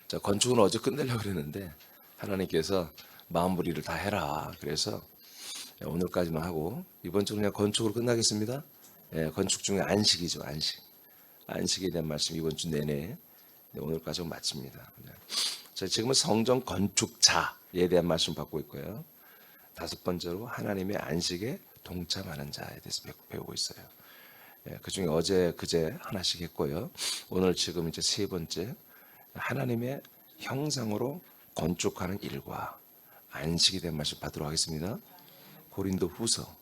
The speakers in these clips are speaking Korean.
자, 건축은 어제 끝내려고 그랬는데 하나님께서 마무리를 다 해라. 그래서 오늘까지만 하고 이번 주는 그냥 건축으로 끝나겠습니다. 건축 중에 안식이죠, 안식. 안식에 대한 말씀 이번 주 내내 오늘까지 마칩니다. 자, 지금은 성전 건축자에 대한 말씀 받고 있고요. 다섯 번째로 하나님의 안식에 동참하는 자에 대해서 배우고 있어요. 그 중에 어제 그제 하나씩 했고요. 오늘 지금 이제 세 번째 하나님의 형상으로 건축하는 일과 안식에 대한 말씀 받도록 하겠습니다. 고린도 후서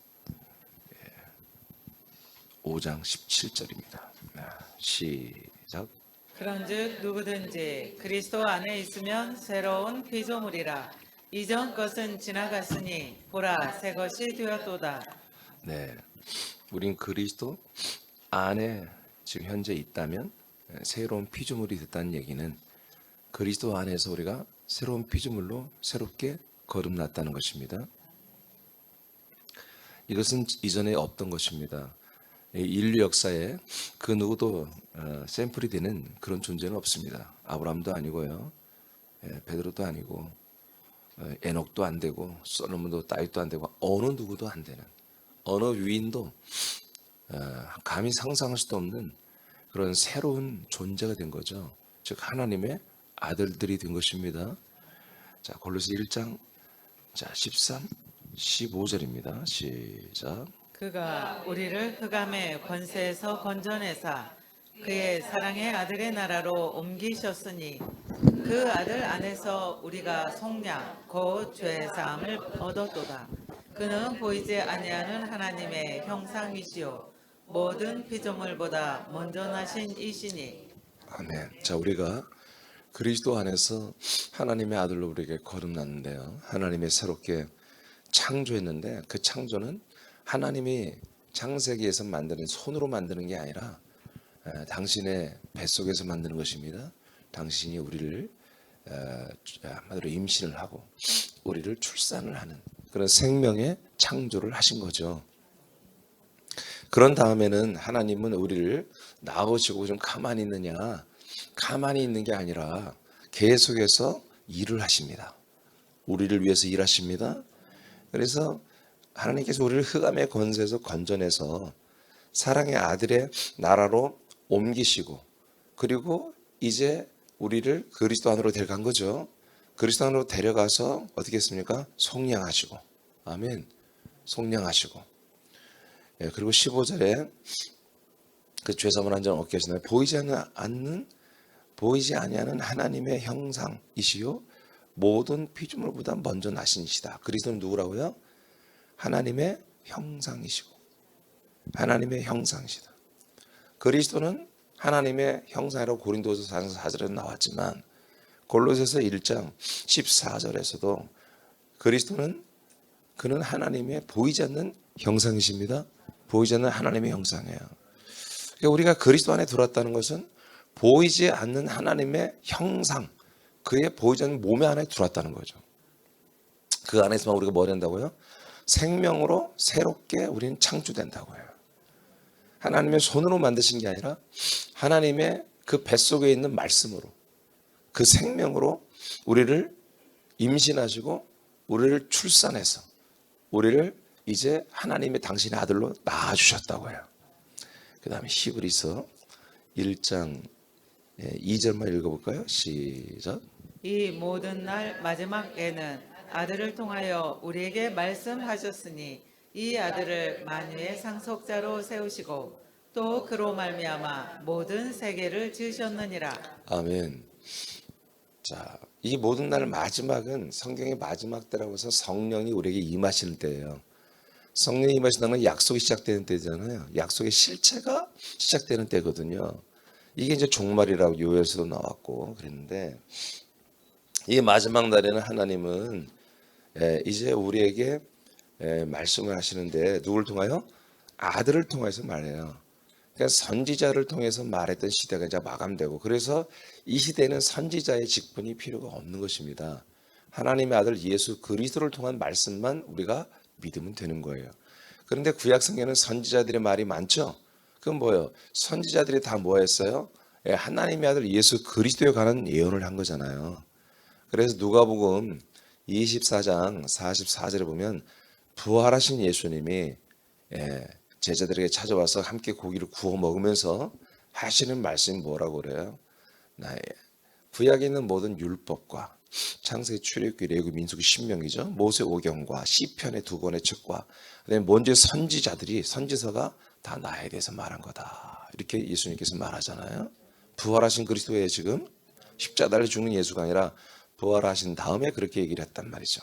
5장 17절입니다. 시작. 그런즉 누구든지 그리스도 안에 있으면 새로운 피조물이라. 이전 것은 지나갔으니 보라 새 것이 되었도다. 네, 우린 그리스도 안에 지금 현재 있다면 새로운 피조물이 됐다는 얘기는 그리스도 안에서 우리가 새로운 피조물로 새롭게 거듭났다는 것입니다. 이것은 이전에 없던 것입니다. 인류 역사에 그 누구도 샘플이 되는 그런 존재는 없습니다. 아브라함도 아니고요, 베드로도 아니고, 에녹도 안 되고, 솔로몬도 다윗도 안 되고, 어느 누구도 안 되는, 어느 위인도 감히 상상할 수도 없는 그런 새로운 존재가 된 거죠. 즉 하나님의 아들들이 된 것입니다. 자, 골로새 1장 13, 15절입니다. 시작. 그가 우리를 흑암의 권세에서 건져내사 그의 사랑의 아들의 나라로 옮기셨으니 그 아들 안에서 우리가 속량 곧 죄 사함을 얻었도다. 그는 보이지 아니하는 하나님의 형상이시요 모든 피조물보다 먼저 나신 이시니. 아멘. 자, 우리가 그리스도 안에서 하나님의 아들로 우리에게 거듭났는데요. 하나님이 새롭게 창조했는데 그 창조는 하나님이 창세기에서 만드는 손으로 만드는 게 아니라 당신의 뱃속에서 만드는 것입니다. 당신이 우리를 한마디로 임신을 하고 우리를 출산을 하는 그런 생명의 창조를 하신 거죠. 그런 다음에는 하나님은 우리를 낳으시고 좀 가만히 있느냐, 가만히 있는 게 아니라 계속해서 일을 하십니다. 우리를 위해서 일하십니다. 그래서 하나님께서 우리를 흑암의 권세에서 건져내서 사랑의 아들의 나라로 옮기시고, 그리고 이제 우리를 그리스도 안으로 데려간 거죠. 그리스도 안으로 데려가서 어떻게 했습니까? 속량하시고, 아멘. 속량하시고, 그리고 15절에 그 죄사함을 한 자는 얻게 하시나요? 보이지 아니하는 하나님의 형상이시요 모든 피조물보다 먼저 나신 이시다. 그리스도는 누구라고요? 하나님의 형상이시고, 하나님의 형상이시다. 그리스도는 하나님의 형상이라고 고린도서 4장 4절에 나왔지만 골로새서 1장 14절에서도 그리스도는 그는 하나님의 보이지 않는 형상이십니다. 보이지 않는 하나님의 형상이에요. 그러니까 우리가 그리스도 안에 들어왔다는 것은 보이지 않는 하나님의 형상, 그의 보이지 않는 몸의 안에 들어왔다는 거죠. 그 안에서만 우리가 뭐 된다고요? 생명으로 새롭게 우리는 창조된다고요. 하나님의 손으로 만드신 게 아니라 하나님의 그 뱃속에 있는 말씀으로, 그 생명으로 우리를 임신하시고 우리를 출산해서 우리를 이제 하나님의 당신의 아들로 낳아주셨다고요. 그 다음에 히브리서 1장 2절만 읽어볼까요? 시작. 이 모든 날 마지막에는 아들을 통하여 우리에게 말씀하셨으니 이 아들을 만유의 상속자로 세우시고 또 그로 말미암아 모든 세계를 지으셨느니라. 아멘. 자, 이 모든 날 마지막은 성경의 마지막 때라고 해서 성령이 우리에게 임하시는 때예요. 성령이 임하신다는 건 약속이 시작되는 때잖아요. 약속의 실체가 시작되는 때거든요. 이게 이제 종말이라고 요엘서도 나왔고 그랬는데, 이 마지막 날에는 하나님은 이제 우리에게 말씀을 하시는데 누구를 통하여? 아들을 통해서 말해요. 그러니까 선지자를 통해서 말했던 시대가 이제 마감되고, 그래서 이 시대는 선지자의 직분이 필요가 없는 것입니다. 하나님의 아들 예수 그리스도를 통한 말씀만 우리가 믿으면 되는 거예요. 그런데 구약 성경에는 선지자들의 말이 많죠. 그건 뭐예요? 선지자들이 다 뭐 했어요? 하나님의 아들 예수 그리스도에 관한 예언을 한 거잖아요. 그래서 누가복음 24장 44절에 보면 부활하신 예수님이 제자들에게 찾아와서 함께 고기를 구워 먹으면서 하시는 말씀이 뭐라고 그래요? 나의 구약에 있는 모든 율법과 창세기, 출애굽기, 레위기, 민수기, 신명기죠. 모세오경과 시편의 두 권의 책과 그다음에 먼저 선지서가 다 나에 대해서 말한 거다. 이렇게 예수님께서 말하잖아요. 부활하신 그리스도의 지금 십자가를 죽는 예수가 아니라 부활하신 다음에 그렇게 얘기를 했단 말이죠.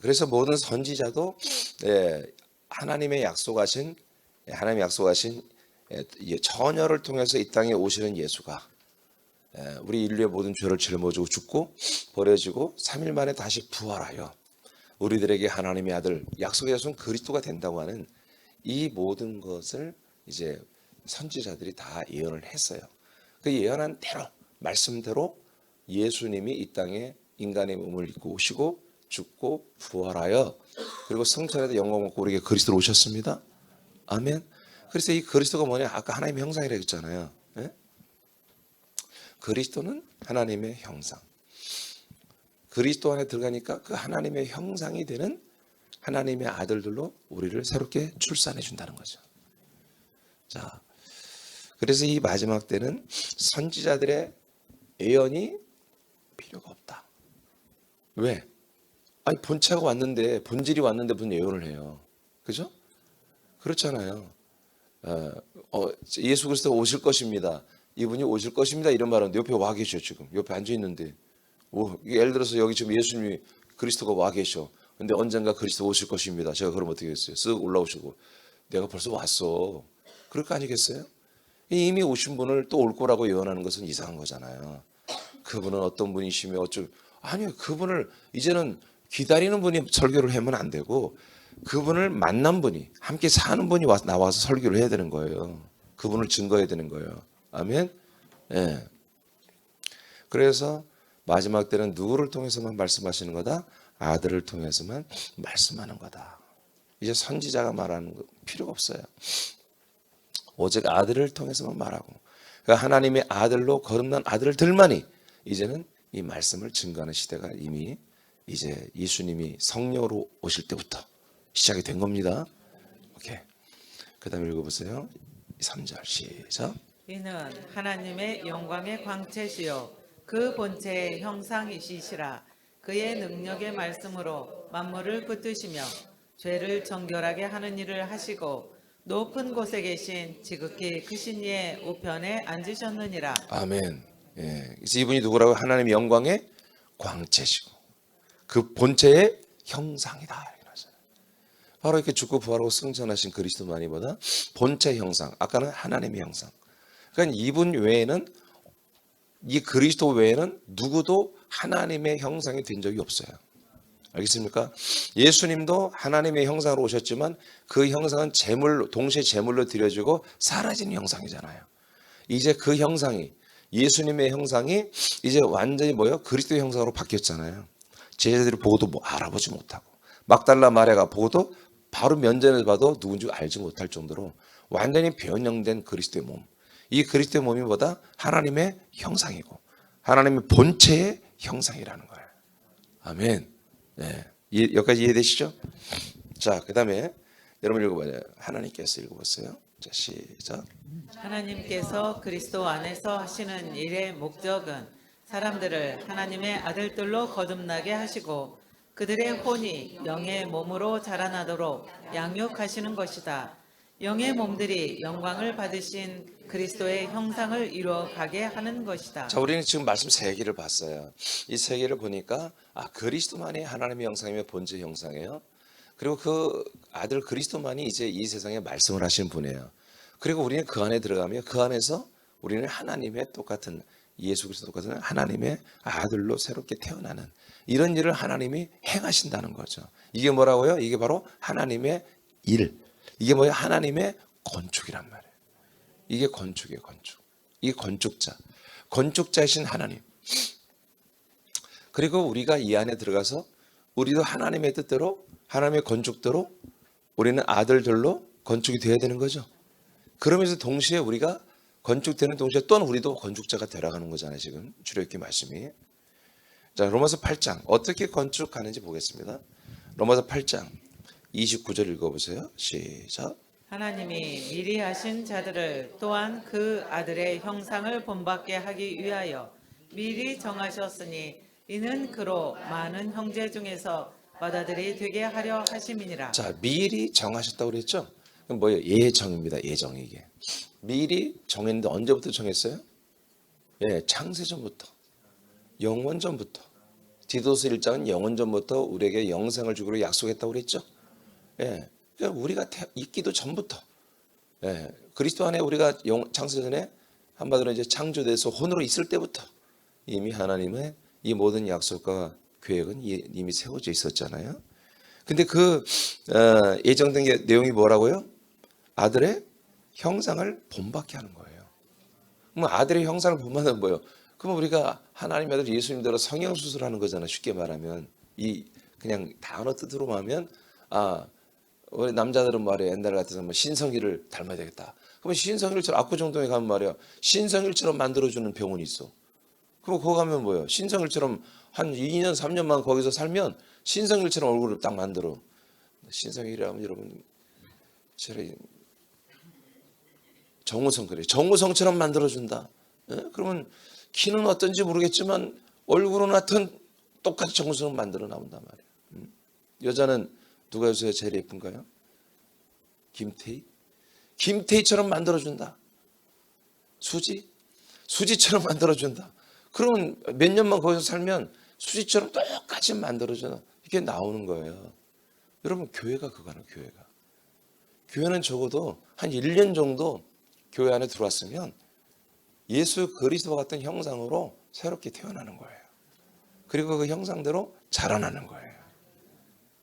그래서 모든 선지자도 하나님의 약속하신 처녀를 통해서 이 땅에 오시는 예수가 우리 인류의 모든 죄를 짊어지고 죽고 버려지고 3일 만에 다시 부활하여 우리들에게 하나님의 아들 약속의 자손 그리스도가 된다고 하는 이 모든 것을 이제 선지자들이 다 예언을 했어요. 그 예언한 대로 말씀대로 예수님이 이 땅에 인간의 몸을 입고 오시고 죽고 부활하여 그리고 성천에도 영광 얻고 우리에게 그리스도로 오셨습니다. 아멘. 그래서 이 그리스도가 뭐냐? 아까 하나님의 형상이라고 했잖아요. 예? 그리스도는 하나님의 형상. 그리스도 안에 들어가니까 그 하나님의 형상이 되는 하나님의 아들들로 우리를 새롭게 출산해 준다는 거죠. 자, 그래서 이 마지막 때는 선지자들의 예언이 필요가 없다. 왜? 아니 본체가 왔는데 본질이 왔는데 무슨 예언을 해요? 그죠? 그렇잖아요. 예수 그리스도가 오실 것입니다. 이분이 오실 것입니다. 이런 말은 옆에 와 계셔 지금 옆에 앉아 있는데 예를 들어서 여기 지금 예수님이 그리스도가 와 계셔. 근데 언젠가 그리스도 오실 것입니다. 제가 그럼 어떻게 했어요? 쓱 올라오시고 내가 벌써 왔어. 그럴 거 아니겠어요? 이미 오신 분을 또 올 거라고 예언하는 것은 이상한 거잖아요. 그분은 어떤 분이시며 아니요, 그분을 이제는 기다리는 분이 설교를 하면 안 되고 그분을 만난 분이 함께 사는 분이 나와서 설교를 해야 되는 거예요. 그분을 증거해야 되는 거예요. 아멘. 예. 그래서 마지막 때는 누구를 통해서만 말씀하시는 거다? 아들을 통해서만 말씀하는 거다. 이제 선지자가 말하는 거 필요가 없어요. 오직 아들을 통해서만 말하고 그러니까 하나님의 아들로 거듭난 아들들만이 이제는 이 말씀을 증거하는 시대가 이미 이제 예수님이 성령으로 오실 때부터 시작이 된 겁니다. 오케이. 그 다음에 읽어보세요. 3절 시작. 이는 하나님의 영광의 광채시요 그 본체의 형상이시시라. 그의 능력의 말씀으로 만물을 붙드시며 죄를 정결하게 하는 일을 하시고 높은 곳에 계신 지극히 크신 이의 우편에 앉으셨느니라. 아멘. 예. 그래서 이분이 누구라고? 하나님의 영광의 광채시고 그 본체의 형상이다. 바로 이렇게 죽고 부활하고 승천하신 그리스도만이보다 본체 형상, 아까는 하나님의 형상. 그러니까 이분 외에는 이 그리스도 외에는 누구도 하나님의 형상이 된 적이 없어요. 알겠습니까? 예수님도 하나님의 형상으로 오셨지만 그 형상은 동시에 제물로 드려지고 사라진 형상이잖아요. 이제 그 형상이 예수님의 형상이 이제 완전히 그리스도의 형상으로 바뀌었잖아요. 제자들이 보고도 알아보지 못하고 막달라 마리아가 보고도 바로 면전에서 봐도 누군지 알지 못할 정도로 완전히 변형된 그리스도의 몸. 이 그리스도의 몸이 보다 하나님의 형상이고 하나님의 본체의 형상이라는 거예요. 아멘. 네. 여기까지 이해되시죠? 자, 그 다음에 여러분 읽어봐요. 하나님께서 읽어보세요. 자, 시작. 하나님께서 그리스도 안에서 하시는 일의 목적은 사람들을 하나님의 아들들로 거듭나게 하시고 그들의 혼이 영의 몸으로 자라나도록 양육하시는 것이다. 영의 몸들이 영광을 받으신 그리스도의 형상을 이루어가게 하는 것이다. 자, 우리는 지금 말씀 세 개를 봤어요. 이 세 개를 보니까 그리스도만이 하나님의 형상이며 본체 형상이에요. 그리고 그 아들 그리스도만이 이제 이 세상에 말씀을 하시는 분이에요. 그리고 우리는 그 안에 들어가며 그 안에서 우리는 하나님의 똑같은 예수 그리스도 똑같은 하나님의 아들로 새롭게 태어나는 이런 일을 하나님이 행하신다는 거죠. 이게 뭐라고요? 이게 바로 하나님의 일. 이게 뭐예요? 하나님의 건축이란 말이에요. 이게 건축이에요, 건축. 이게 건축자. 건축자이신 하나님. 그리고 우리가 이 안에 들어가서 우리도 하나님의 뜻대로 하나님의 건축대로 우리는 아들들로 건축이 되어야 되는 거죠. 그러면서 동시에 우리가 건축되는 동시에 또한 우리도 건축자가 되어가는 거잖아요. 지금 출애굽기 말씀이. 자, 로마서 8장 어떻게 건축하는지 보겠습니다. 로마서 8장 29절 읽어보세요. 시작. 하나님이 미리 하신 자들을 또한 그 아들의 형상을 본받게 하기 위하여 미리 정하셨으니 이는 그로 많은 형제 중에서 맏아들이 되게 하려 하심이니라. 자, 미리 정하셨다고 그랬죠? 그럼 뭐예요? 예정입니다. 예정 이게. 미리 정했는데 언제부터 정했어요? 예, 창세전부터. 영원전부터. 디도서 1장은 영원전부터 우리에게 영생을 주기로 약속했다고 그랬죠? 예. 그러니까 우리가 있기도 전부터. 예. 그리스도 안에 우리가 창세전에 한마디로 이제 창조돼서 혼으로 있을 때부터 이미 하나님의 이 모든 약속과 계획은 이미 세워져 있었잖아요. 근데 그 예정된 게 내용이 뭐라고요? 아들의 형상을 본받게 하는 거예요. 그럼 아들의 형상을 본받는 뭐예요? 그럼 우리가 하나님의 아들 예수님대로 성형수술하는 거잖아요. 쉽게 말하면 이 그냥 단어 뜻으로 하면 우리 남자들은 말이야 옛날 같아서 뭐 신성일을 닮아야 되겠다. 그러면 신성일처럼 압구정동에 가면 말이야 신성일처럼 만들어주는 병원이 있어. 그럼 거기 가면 뭐예요? 신성일처럼 한 2년 3년만 거기서 살면 신성일처럼 얼굴을 딱 만들어. 신성일이라면 여러분 정우성 그래. 정우성처럼 만들어준다. 그러면 키는 어떤지 모르겠지만 얼굴은 하여튼 똑같이 정우성을 만들어 나온단 말이에요. 여자는 누가 요새 제일 예쁜가요? 김태희? 김태희처럼 만들어준다. 수지처럼 만들어준다. 그러면 몇 년만 거기서 살면 수지처럼 똑같이 만들어준다. 이게 나오는 거예요. 여러분 교회가 그거는 교회가. 교회는 적어도 한 1년 정도 교회 안에 들어왔으면 예수 그리스도와 같은 형상으로 새롭게 태어나는 거예요. 그리고 그 형상대로 자라나는 거예요.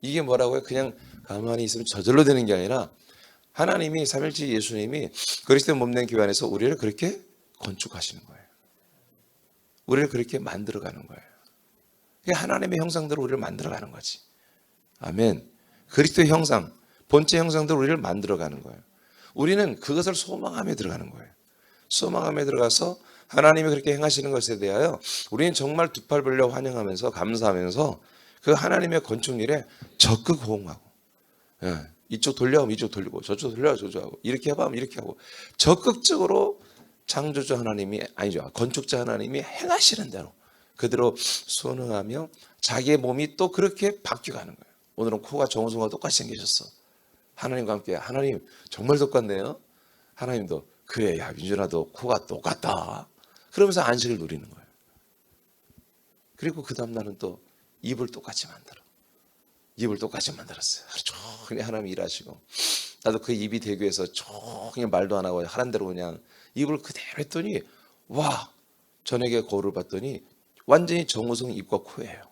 이게 뭐라고요? 그냥 가만히 있으면 저절로 되는 게 아니라 하나님이 삼일째 예수님이 그리스도 몸된 교회 안에서 우리를 그렇게 건축하시는 거예요. 우리를 그렇게 만들어가는 거예요. 하나님의 형상대로 우리를 만들어가는 거지. 아멘. 그리스도의 형상, 본체 형상대로 우리를 만들어가는 거예요. 우리는 그것을 소망하며 들어가는 거예요. 소망하며 들어가서 하나님이 그렇게 행하시는 것에 대하여 우리는 정말 두 팔 벌려 환영하면서 감사하면서 그 하나님의 건축일에 적극 호응하고 이쪽 돌려하면 이쪽 돌리고 저쪽 돌려하면 저쪽 하고 이렇게 해봐 하면 이렇게 하고 적극적으로 창조주 하나님이 아니죠. 건축자 하나님이 행하시는 대로 그대로 순응하며 자기의 몸이 또 그렇게 바뀌어가는 거예요. 오늘은 코가 정우성과 똑같이 생기셨어. 하나님과 함께 하나님 정말 똑같네요. 하나님도 그래 야 민준아 너 코가 똑같다. 그러면서 안식을 누리는 거예요. 그리고 그 다음 날은 또 입을 똑같이 만들어. 입을 똑같이 만들었어요. 하루 종일 하나님 일하시고 나도 그 입이 대교해서 종일 말도 안 하고 하란 대로 그냥 입을 그대로 했더니 와 저녁에 거울을 봤더니 완전히 정우성 입과 코예요.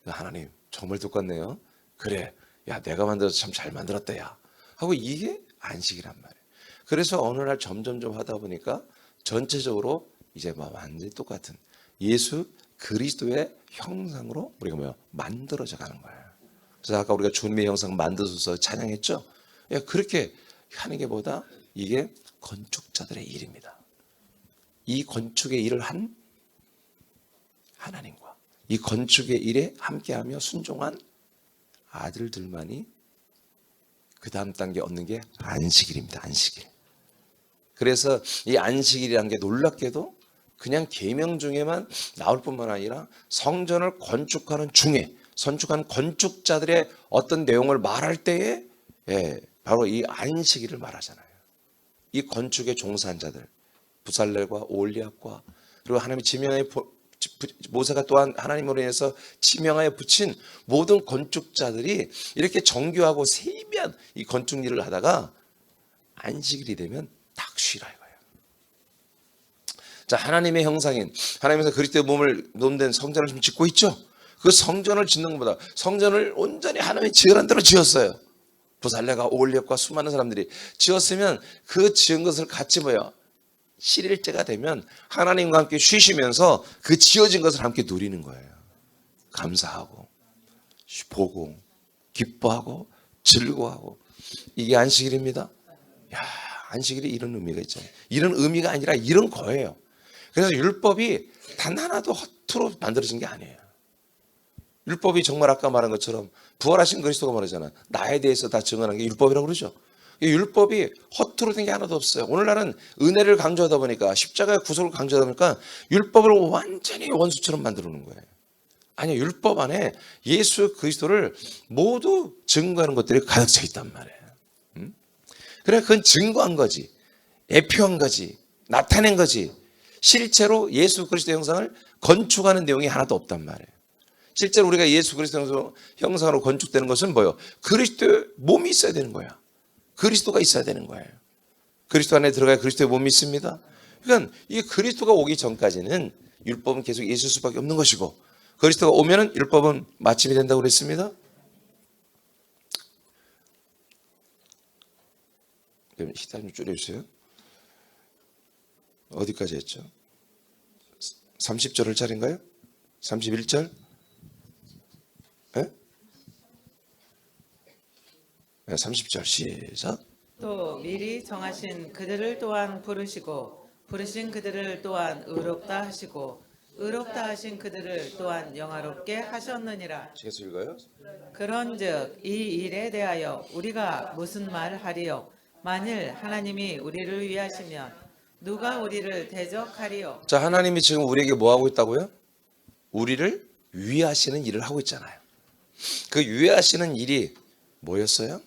하나님 정말 똑같네요. 그래 야 내가 만들어서 참 잘 만들었다 야 하고 이게 안식이란 말이에요. 그래서 어느 날 점점점 하다 보니까 전체적으로 이제 막 완전히 똑같은 예수 그리스도의 형상으로 우리가 만들어져 가는 거예요. 그래서 아까 우리가 주님의 형상 만드셔서 찬양했죠. 그렇게 하는 게 보다 이게 건축자들의 일입니다. 이 건축의 일을 한 하나님과 이 건축의 일에 함께하며 순종한 아들들만이 그 다음 단계 얻는 게 안식일입니다. 안식일. 그래서 이 안식일이라는 게 놀랍게도 그냥 계명 중에만 나올 뿐만 아니라 성전을 건축하는 중에 건축한 건축자들의 어떤 내용을 말할 때에 바로 이 안식일을 말하잖아요. 이 건축에 종사한 자들 부살렐과 오홀리압과 그리고 하나님의 지명하에 모세가 또한 하나님으로 인해서 지명하여 붙인 모든 건축자들이 이렇게 정교하고 세미한 이 건축 일을 하다가 안식일이 되면 딱 쉬라 이거예요. 자, 하나님의 형상인 하나님께서 그리스도의 몸된 성전을 지금 짓고 있죠. 그 성전을 짓는 것보다 성전을 온전히 하나님의 지으란 대로 지었어요. 부살레가 오홀리압과 수많은 사람들이 지었으면 그 지은 것을 같이 실일제가 되면 하나님과 함께 쉬시면서 그 지어진 것을 함께 누리는 거예요. 감사하고 보고 기뻐하고 즐거워하고 이게 안식일입니다. 야, 안식일이 이런 의미가 있잖아요. 이런 의미가 아니라 이런 거예요. 그래서 율법이 단 하나도 허투루 만들어진 게 아니에요. 율법이 정말 아까 말한 것처럼 부활하신 그리스도가 말하잖아요. 나에 대해서 다 증언한 게 율법이라고 그러죠. 이 율법이 허투루 된 게 하나도 없어요. 오늘날은 은혜를 강조하다 보니까 십자가의 구속을 강조하다 보니까 율법을 완전히 원수처럼 만들어 놓은 거예요. 아니요, 율법 안에 예수 그리스도를 모두 증거하는 것들이 가득 차 있단 말이에요. 그래, 그건 증거한 거지, 애표한 거지, 나타낸 거지. 실제로 예수 그리스도 형상을 건축하는 내용이 하나도 없단 말이에요. 실제로 우리가 예수 그리스도 형상으로 건축되는 것은 뭐예요? 그리스도의 몸이 있어야 되는 거야. 그리스도가 있어야 되는 거예요. 그리스도 안에 들어가야 그리스도의 몸이 있습니다. 그러니까 이 그리스도가 오기 전까지는 율법은 계속 있을 수밖에 없는 것이고, 그리스도가 오면은 율법은 마침이 된다고 그랬습니다. 그럼 시간 좀 줄여주세요. 어디까지 했죠? 30절을 차례인가요? 31절? 네? 30절 시작. 또 미리 정하신 그들을 또한 부르시고 부르신 그들을 또한 의롭다 하시고 의롭다 하신 그들을 또한 영화롭게 하셨느니라. 계속 읽어요. 그런즉 이 일에 대하여 우리가 무슨 말하리요? 만일 하나님이 우리를 위하시면 누가 우리를 대적하리요? 자, 하나님이 지금 우리에게 뭐 하고 있다고요? 우리를 위하시는 일을 하고 있잖아요. 그 위하시는 일이 뭐였어요?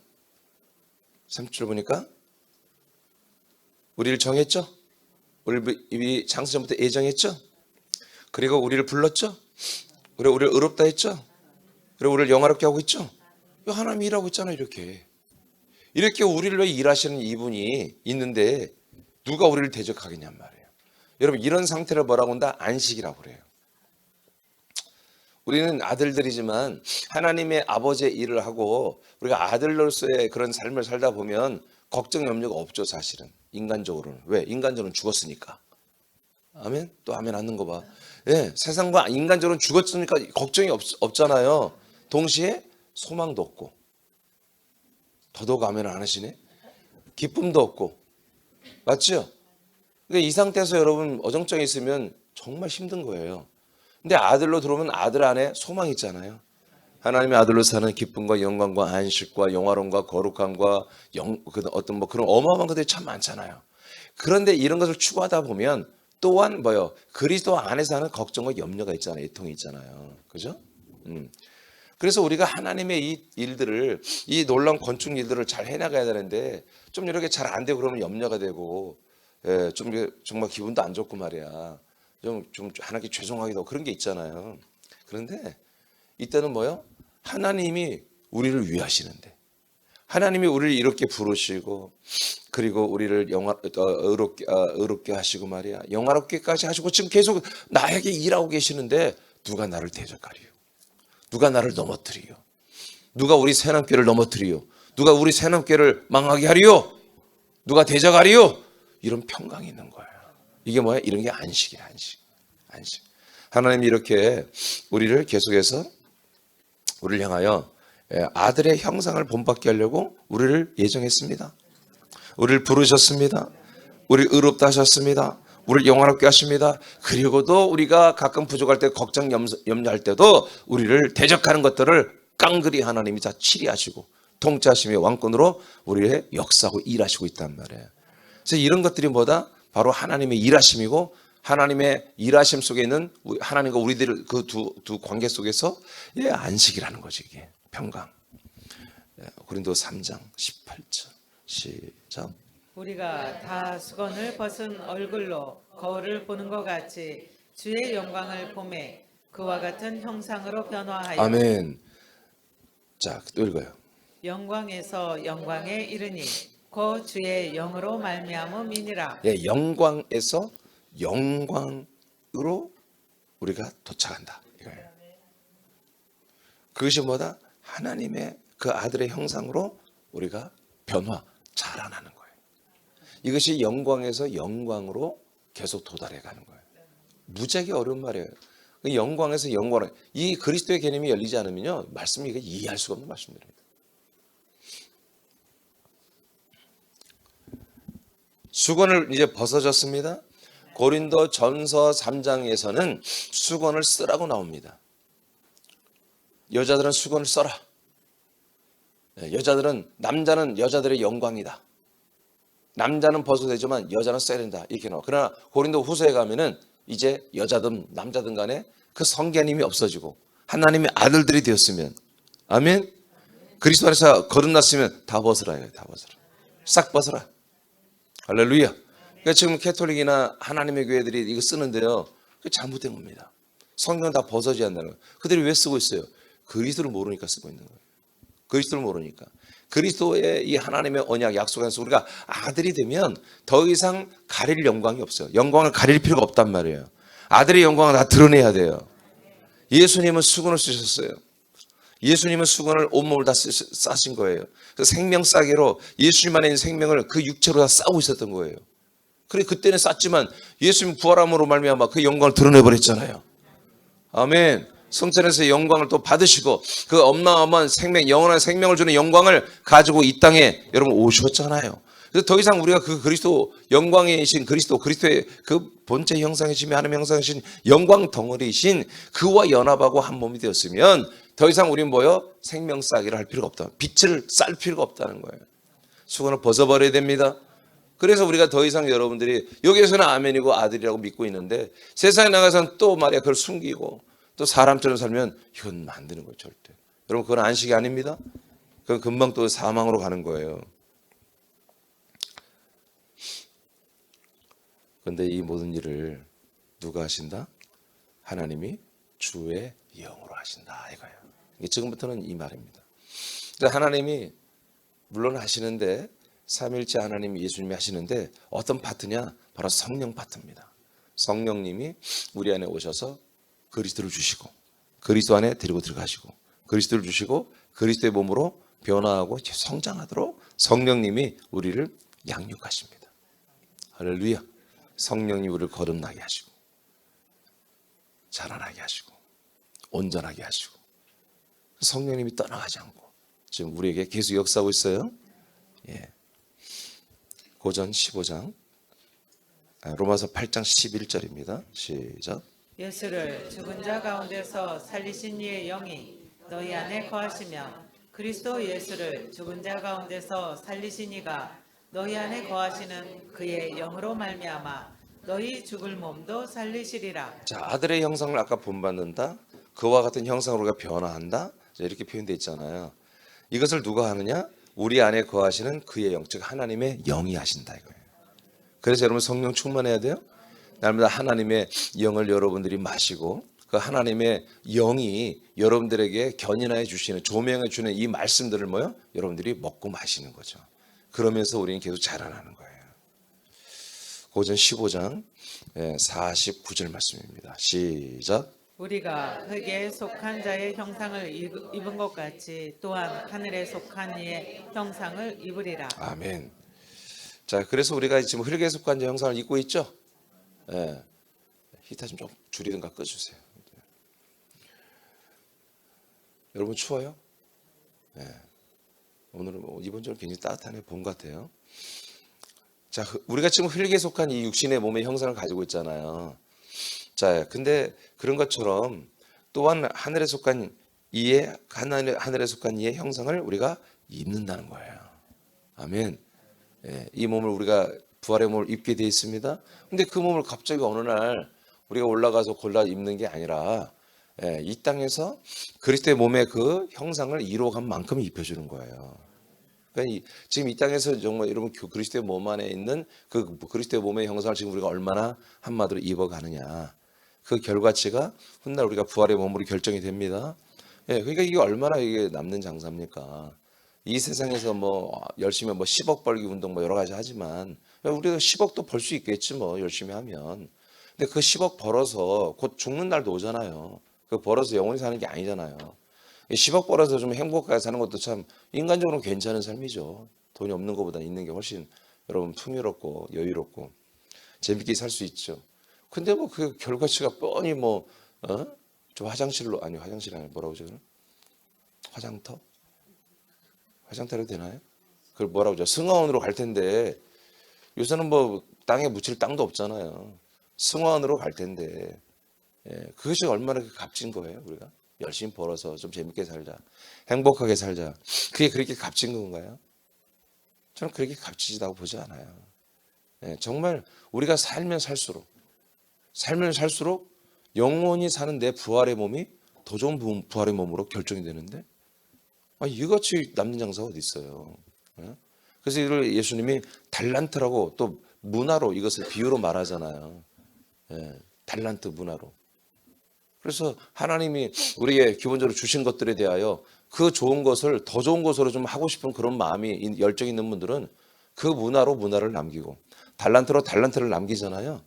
30절 보니까 우리를 정했죠? 우리 장수 전부터 예정했죠? 그리고 우리를 불렀죠? 그리고 우리를 의롭다 했죠? 그리고 우리를 영화롭게 하고 있죠? 이거 하나님이 일하고 있잖아요. 이렇게 우리를 위해 일하시는 이분이 있는데 누가 우리를 대적하겠냔 말이에요. 여러분, 이런 상태를 뭐라고 한다? 안식이라고 그래요. 우리는 아들들이지만 하나님의 아버지의 일을 하고 우리가 아들로서의 그런 삶을 살다 보면 걱정 염려가 없죠. 사실은 인간적으로는. 왜? 인간적으로는 죽었으니까. 아멘? 또 아멘 않는 거 봐. 예, 세상과 인간적으로는 죽었으니까 걱정이 없잖아요. 동시에 소망도 없고, 더더욱 아멘 안 하시네. 기쁨도 없고, 맞죠? 근데 이 상태에서 여러분 어정쩡히 있으면 정말 힘든 거예요. 근데 아들로 들어오면 아들 안에 소망이 있잖아요. 하나님의 아들로 사는 기쁨과 영광과 안식과 영화로움과 거룩함과 어떤 뭐 그런 어마어마한 것들이 참 많잖아요. 그런데 이런 것을 추구하다 보면 또한 뭐요? 그리스도 안에서 하는 걱정과 염려가 있잖아요. 애통이 있잖아요. 그죠? 그래서 우리가 하나님의 이 일들을, 이 놀라운 건축 일들을 잘 해나가야 되는데 좀 이렇게 잘 안 되고 그러면 염려가 되고, 예, 좀 정말 기분도 안 좋고 말이야. 좀 하나님께 죄송하기도 하고 그런 게 있잖아요. 그런데 이때는 뭐요? 하나님이 우리를 위하시는데, 하나님이 우리를 이렇게 부르시고, 그리고 우리를 의롭게 하시고 말이야, 영화롭게까지 하시고 지금 계속 나에게 일하고 계시는데 누가 나를 대적하리요? 누가 나를 넘어뜨리요? 누가 우리 새남교를 넘어뜨리요? 누가 우리 새남교를 망하게 하리요? 누가 대적하리요? 이런 평강이 있는 거예요. 이게 뭐야? 이런 게 안식이야. 안식. 하나님이 이렇게 우리를 계속해서 우리를 향하여 아들의 형상을 본받게 하려고 우리를 예정했습니다. 우리를 부르셨습니다. 우리를 의롭다 하셨습니다. 우리를 영화롭게 하십니다. 그리고도 우리가 가끔 부족할 때 걱정 염려할 때도 우리를 대적하는 것들을 깡그리 하나님이 다 치리하시고 통치하시며 왕권으로 우리의 역사하고 일하시고 있단 말이에요. 그래서 이런 것들이 뭐다? 바로 하나님의 일하심이고, 하나님의 일하심 속에 있는 하나님과 우리들 그 두 관계 속에서 안식이라는 거지. 이게 평강. 고린도 3장 18절 시작. 우리가 다 수건을 벗은 얼굴로 거울을 보는 것 같이 주의 영광을 보매 그와 같은 형상으로 변화하여 아멘. 자, 또 읽어요. 영광에서 영광에 이르니 그 주의 영으로 말미암음이니라. 예, 영광에서 영광으로 우리가 도착한다. 이거예요. 그것이 뭐다? 하나님의 그 아들의 형상으로 우리가 변화, 자라나는 거예요. 이것이 영광에서 영광으로 계속 도달해가는 거예요. 무지하게 어려운 말이에요. 영광에서 영광으로, 이 그리스도의 개념이 열리지 않으면요, 말씀이 이해할 수가 없는 말씀들입니다. 수건을 이제 벗어졌습니다. 고린도 전서 3장에서는 수건을 쓰라고 나옵니다. 여자들은 수건을 써라. 남자는 여자들의 영광이다. 남자는 벗어도 되지만 여자는 써야 된다. 이렇게 나와. 그러나 고린도 후서에 가면은 이제 여자든 남자든 간에 그 성계님이 없어지고 하나님의 아들들이 되었으면, 아멘. 그리스도 안에서 거듭났으면 다 벗으라. 다 벗으라. 싹 벗어라. 할렐루야. 그러니까 지금 캐톨릭이나 하나님의 교회들이 이거 쓰는데요, 그게 잘못된 겁니다. 성경은 다 벗어져야 한다는 거예요. 그들이 왜 쓰고 있어요? 그리스도를 모르니까 쓰고 있는 거예요. 그리스도를 모르니까. 그리스도의 이 하나님의 언약 약속에서 우리가 아들이 되면 더 이상 가릴 영광이 없어요. 영광을 가릴 필요가 없단 말이에요. 아들의 영광을 다 드러내야 돼요. 예수님은 수건을 쓰셨어요. 예수님은 수건을 온몸을 다 싸신 거예요. 그 생명 싸개로 예수님 안에 있는 생명을 그 육체로 다 싸고 있었던 거예요. 그래, 그때는 쌌지만 예수님 부활함으로 말미암아 그 영광을 드러내버렸잖아요. 아멘. 성전에서 영광을 또 받으시고 그 엄나엄한 생명, 영원한 생명을 주는 영광을 가지고 이 땅에 여러분 오셨잖아요. 그래서 더 이상 우리가 그 그리스도 영광이신 그리스도의 그 본체 형상이시며 하나님의 형상이신 영광 덩어리이신 그와 연합하고 한 몸이 되었으면 더 이상 우리는 뭐요? 생명 싸기를 할 필요가 없다. 빛을 쌀 필요가 없다는 거예요. 수건을 벗어버려야 됩니다. 그래서 우리가 더 이상 여러분들이 여기에서는 아멘이고 아들이라고 믿고 있는데 세상에 나가서는 또 말이야 그걸 숨기고 또 사람처럼 살면 이건 안 되는 거예요. 절대. 여러분 그건 안식이 아닙니다. 그건 금방 또 사망으로 가는 거예요. 그런데 이 모든 일을 누가 하신다? 하나님이 주의 영으로 하신다 이거예요. 지금부터는 이 말입니다. 하나님이 물론 하시는데 삼일째 하나님 예수님이 하시는데 어떤 파트냐? 바로 성령 파트입니다. 성령님이 우리 안에 오셔서 그리스도를 주시고 그리스도 안에 데리고 들어가시고 그리스도를 주시고 그리스도의 몸으로 변화하고 성장하도록 성령님이 우리를 양육하십니다. 할렐루야. 성령님 우리를 거듭나게 하시고 자라나게 하시고 온전하게 하시고 성령님이 떠나가지 않고 지금 우리에게 계속 역사하고 있어요. 예. 고전 15장 로마서 8장 11절입니다. 시작. 예수를 죽은 자 가운데서 살리신 이의 영이 너희 안에 거하시며 그리스도 예수를 죽은 자 가운데서 살리신 이가 너희 안에 거하시는 그의 영으로 말미암아 너희 죽을 몸도 살리시리라. 자, 아들의 형상을 아까 본받는다. 그와 같은 형상으로 우리가 변화한다. 이렇게 표현되어 있잖아요. 이것을 누가 하느냐? 우리 안에 거하시는 그의 영, 즉 하나님의 영이 하신다 이거예요. 그래서 여러분 성령 충만해야 돼요. 날마다 하나님의 영을 여러분들이 마시고 그 하나님의 영이 여러분들에게 견인하여 주시는 조명해 주는 이 말씀들을 뭐요? 여러분들이 먹고 마시는 거죠. 그러면서 우리는 계속 자라나는 거예요. 고전 15장 49절 말씀입니다. 시작. 우리가 흙에 속한 자의 형상을 입은 것 같이 또한 하늘에 속한 이의 형상을 입으리라. 아멘. 자, 그래서 우리가 지금 흙에 속한 자 형상을 입고 있죠. 예. 히터 좀 줄이든가 꺼주세요. 여러분 추워요? 예. 오늘은 이번 주는 굉장히 따뜻하네. 봄 같아요. 자, 우리가 지금 흙에 속한 이 육신의 몸의 형상을 가지고 있잖아요. 자, 근데 그런 것처럼 또한 하늘에 속한 이의 형상을 우리가 입는다는 거예요. 아멘. 예, 이 몸을 우리가 부활의 몸을 입게 되어 있습니다. 근데 그 몸을 갑자기 어느 날 우리가 올라가서 골라 입는 게 아니라 이 땅에서 그리스도의 몸의 그 형상을 이루어간 만큼 입혀주는 거예요. 그러니까 지금 이 땅에서 정말 여러분 그리스도의 몸 안에 있는 그 그리스도의 몸의 형상을 지금 우리가 얼마나 한마디로 입어가느냐. 그 결과치가 훗날 우리가 부활의 몸으로 결정이 됩니다. 그러니까 이게 얼마나 이게 남는 장사입니까? 이 세상에서 뭐 열심히 뭐 10억 벌기 운동 뭐 여러 가지 하지만 우리가 10억도 벌 수 있겠지 뭐 열심히 하면. 근데 그 10억 벌어서 곧 죽는 날도 오잖아요. 그 벌어서 영원히 사는 게 아니잖아요. 10억 벌어서 좀 행복하게 사는 것도 참 인간적으로 괜찮은 삶이죠. 돈이 없는 것보다 있는 게 훨씬 여러분 풍요롭고 여유롭고 재밌게 살 수 있죠. 근데 뭐 그 결과치가 뻔히 뭐 저 화장실이 아니 뭐라고 그러죠? 화장터로 되나요? 그걸 뭐라고 그러죠? 승하원으로 갈 텐데 요새는 뭐 땅에 묻힐 땅도 없잖아요. 승원으로 갈 텐데 그것이 얼마나 값진 거예요. 우리가 열심히 벌어서 좀 재밌게 살자, 행복하게 살자. 그게 그렇게 값진 건가요? 저는 그렇게 값지다고 보지 않아요. 정말 우리가 살면 살수록 영원히 사는 내 부활의 몸이 더 좋은 부활의 몸으로 결정이 되는데 이같이 남는 장사가 어디 있어요? 그래서 이걸 예수님이 달란트라고 또 문화로 이것을 비유로 말하잖아요. 달란트 문화로. 그래서 하나님이 우리에게 기본적으로 주신 것들에 대하여 그 좋은 것을 더 좋은 것으로 좀 하고 싶은 그런 마음이 열정 있는 분들은 그 문화로 문화를 남기고 달란트로 달란트를 남기잖아요.